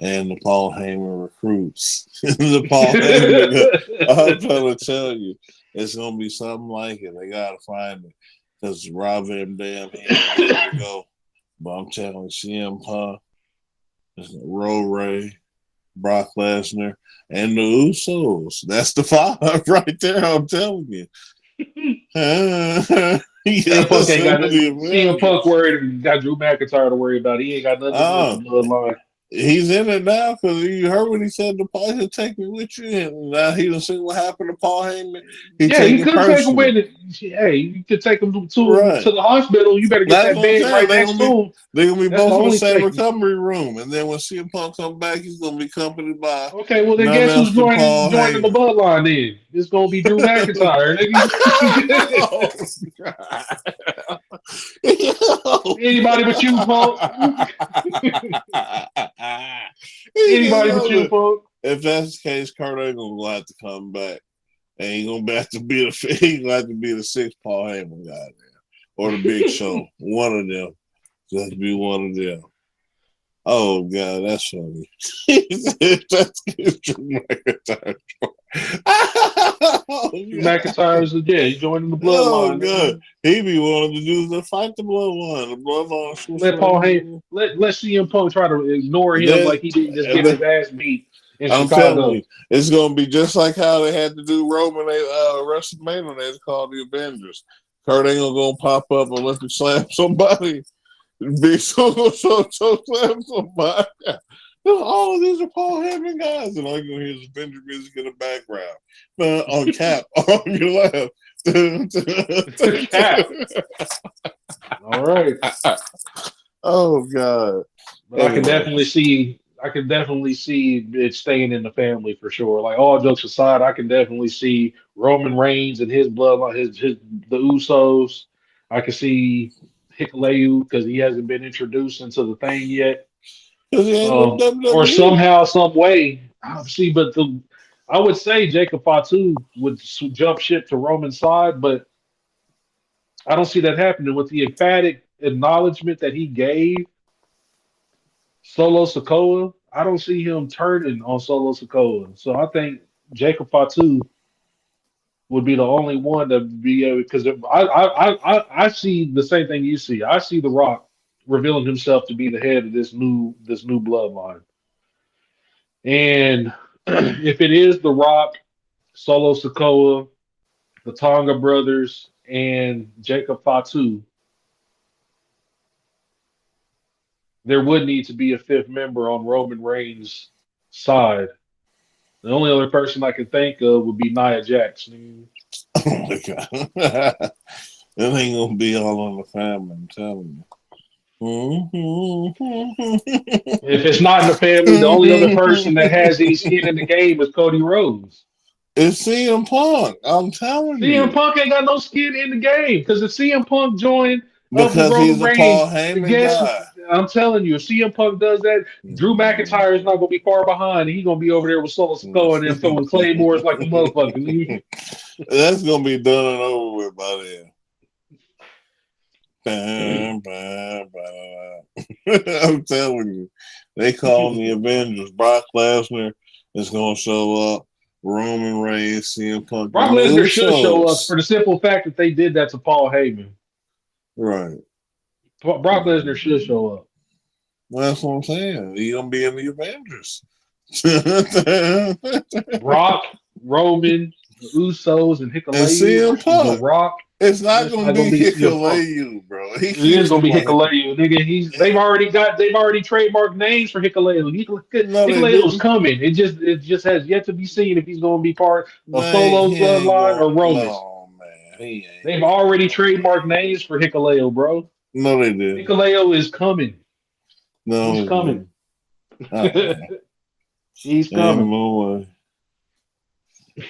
S1: and the Paul Heyman recruits. The Paul Heyman. I'm trying to tell you, it's gonna be something like it. They gotta find it because Rob Van Dam here to go. But I'm telling you, CM Punk, Ray, Brock Lesnar, and the Usos. That's the 5 right there. I'm telling you.
S2: CM Punk ain't got nothing. CM Punk worried. Got Drew McIntyre to worry about. He ain't got nothing with the bloodline.
S1: He's in it now because you heard what he said to Paul. He'll take me with you. And now he done see what happened to Paul Heyman.
S2: He could take him with it. Hey, you could take him to the hospital. You better get that bed right next to him.
S1: They're going to be both in the same recovery room. And then when CM Punk comes back, he's going to be accompanied by.
S2: Okay, well, then guess who's joining the bloodline then? It's going to be Drew McIntyre. Anybody but you, Punk. Anybody but you, Punk.
S1: If that's the case, Kurt Angle will have to come back, and he's gonna have to be the 6th Paul Heyman guy there, or the Big Show. One of them, just be one of them. Oh God, that's funny. That's Drew McIntyre.
S2: McIntyre's he's joining the bloodline.
S1: Oh God, he be wanting to do the fight the bloodline. The bloodline.
S2: Let Paul Heyman, let CM Punk try to ignore him like he didn't just get his ass beat in Chicago.
S1: Telling you, it's gonna be just like how they had to do Roman WrestleMania. They called the Avengers. Kurt Angle gonna pop up and let him slam somebody. Big so clap somebody. Oh, these are Paul Heyman guys, and all you gonna hear is Avenger music in the background. On Cap, on your left.
S2: Cap. All right.
S1: Oh God.
S2: But I can definitely see it staying in the family for sure. Like all jokes aside, I can definitely see Roman Reigns and his bloodline, his the Usos. I can see Hikuleu because he hasn't been introduced into the thing yet.
S1: Because he ain't no
S2: Or
S1: WWE.
S2: somehow, some way. See, but I would say Jacob Fatu would jump ship to Roman's side, but I don't see that happening with the emphatic acknowledgement that he gave Solo Sokoa. I don't see him turning on Solo Sokoa. So I think Jacob Fatu would be the only one to be able because I see the same thing you see. I see The Rock revealing himself to be the head of this new bloodline. And if it is The Rock, Solo Sokoa, the Tonga brothers, and Jacob Fatu, there would need to be a fifth member on Roman Reigns' side. The only other person I can think of would be Nia Jax.
S1: Oh my God. That ain't gonna be all on the family, I'm telling you.
S2: If it's not in the family, the only other person that has any skin in the game is Cody Rhodes.
S1: It's CM Punk, I'm telling
S2: CM
S1: you.
S2: Punk ain't got no skin in the game because if CM Punk joined up with
S1: Because
S2: Roman
S1: he's a
S2: Reigns,
S1: Paul Heyman
S2: guess
S1: guy.
S2: I'm telling you, if CM Punk does that, Drew McIntyre is not going to be far behind. He's going to be over there with Solo Sikoa and them throwing claymores like a motherfucker.
S1: That's gonna be done and over with by then. I'm telling you, they call the Avengers. Brock Lesnar is gonna show up. Roman Reigns, CM Punk,
S2: Brock
S1: and the
S2: Lesnar should show up
S1: Usos.
S2: for the simple fact that they did that to Paul Heyman.
S1: Right.
S2: Brock Lesnar should show up.
S1: Well, that's what I'm saying. He's gonna be in the Avengers.
S2: Brock, Roman, the Usos, and
S1: And
S2: Hikuleu,
S1: CM
S2: The
S1: Punk.
S2: Rock.
S1: It's not
S2: It's
S1: gonna
S2: not gonna
S1: be
S2: be CM Punk.
S1: Hikuleu, bro. He
S2: It is
S1: keeps
S2: gonna be
S1: like
S2: Hikuleu, nigga. They've already trademarked names for Hikuleu.
S1: no, they
S2: Hikuleo's
S1: didn't.
S2: coming. It just has yet to be seen if he's gonna be part of
S1: They
S2: Solo's
S1: he ain't
S2: bloodline
S1: going.
S2: or Roman's.
S1: No, man, he ain't.
S2: They've already trademarked names for Hikuleo, bro.
S1: No, they didn't.
S2: Hikuleo is coming.
S1: No,
S2: He's
S1: they didn't.
S2: coming.
S1: Uh-uh.
S2: He's
S1: Ain't
S2: coming.
S1: no way.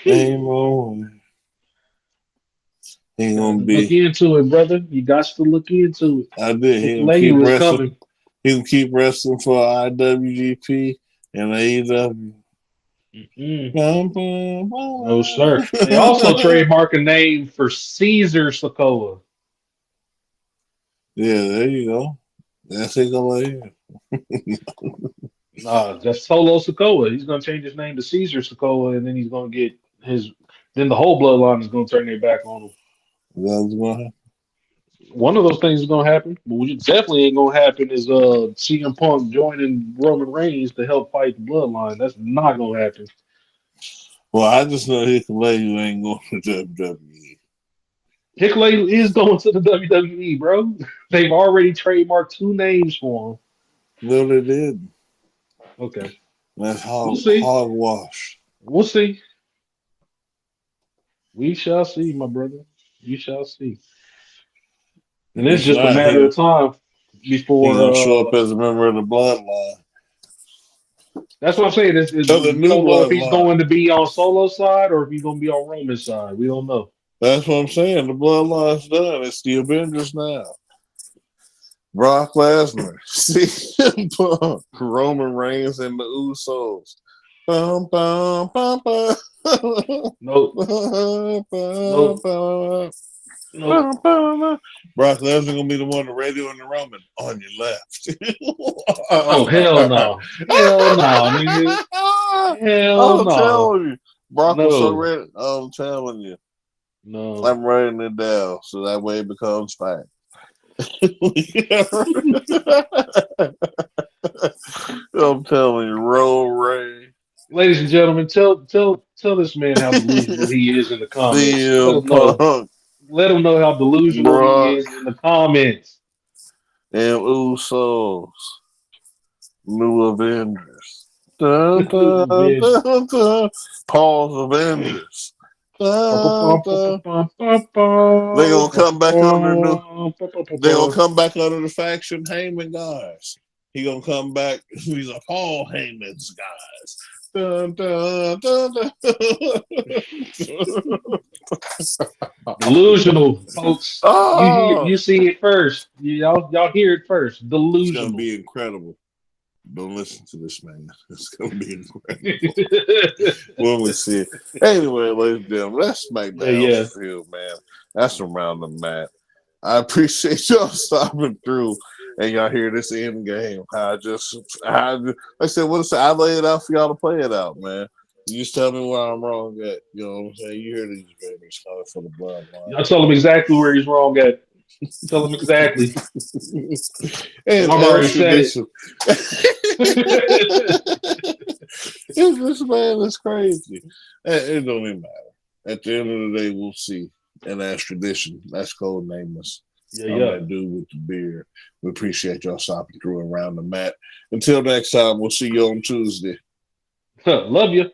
S1: Ain't no way. He gonna
S2: Look
S1: be.
S2: into it, brother. You got to look into it.
S1: I did. He gonna keep
S2: Hikuleo is
S1: wrestling.
S2: coming.
S1: He can keep wrestling for IWGP and AEW.
S2: No, sir. They also trademark a name for Caesar Sokoa.
S1: Yeah, there you go. That's it.
S2: Nah, that's Solo Sokoa. He's gonna change his name to Caesar Sokoa, and then he's gonna get his. Then the whole bloodline is gonna turn their back on him.
S1: That's what happened.
S2: One of those things is gonna happen, but what definitely ain't gonna happen is CM Punk joining Roman Reigns to help fight the bloodline. That's not gonna happen.
S1: Well, I just know Hikuleu ain't going to WWE.
S2: Hikuleo is going to the WWE, bro. They've already trademarked two names for him.
S1: No, they did.
S2: Okay,
S1: That's
S2: we'll see.
S1: hogwash.
S2: We'll see. We shall see, my brother. We shall see. And it's
S1: If
S2: just a
S1: not,
S2: matter of time
S1: he
S2: before.
S1: gonna show up as a member of the bloodline.
S2: That's what I'm saying.
S1: Of the
S2: We
S1: new
S2: don't know if he's
S1: bloodline.
S2: going to be on Solo side or if he's going to be on Roman's side. We don't know.
S1: That's what I'm saying. The bloodline's done. It's the Avengers now. Brock Lesnar, CM Punk, Roman Reigns, and the Usos. Bum, bum, bum, bum.
S2: Nope. Nope. Nope.
S1: Brock Lesnar gonna be the one, the radio and the Roman on your left.
S2: Oh, hell no. Hell no, nigga. Hell
S1: I'm
S2: no.
S1: telling you, Brock was so
S2: No.
S1: ready. I'm telling you,
S2: No.
S1: I'm writing it down so that way it becomes fact. I'm telling you, Roll Ray.
S2: Ladies and gentlemen, tell this man how delusional he is in the comments. Let
S1: CM
S2: him know.
S1: Punk,
S2: Let him know how delusional he
S1: Brock,
S2: is in the comments.
S1: and Usos, New Avengers. Dun, dun, dun, dun. Paul's Avengers. Dun, dun. They gonna come back under They gonna come back under the faction Heyman guys. He gonna come back. He's a Paul Heyman's guys. Dun, dun, dun, dun.
S2: Delusional, folks.
S1: Oh,
S2: You see it first. Y'all hear it first.
S1: it's
S2: Delusional.
S1: gonna be incredible. Don't listen to this man. It's gonna be incredible when we see it. Anyway, ladies and gentlemen, that's Smackdown review, man. That's around the mat. I appreciate y'all stopping through and y'all hear this end game. I said, I lay it out for y'all to play it out, man. You just tell me where I'm wrong at. You know what I'm saying? You hear these babies coming for the bloodline.
S2: Y'all tell him exactly where he's wrong at. Tell him exactly.
S1: And
S2: I've already said it.
S1: This man is crazy. It don't even matter. At the end of the day, we'll see. And that's tradition. That's called Nameless. I'm that dude with the beard. We appreciate y'all stopping through around the mat. Until next time, we'll see you on Tuesday.
S2: Love you.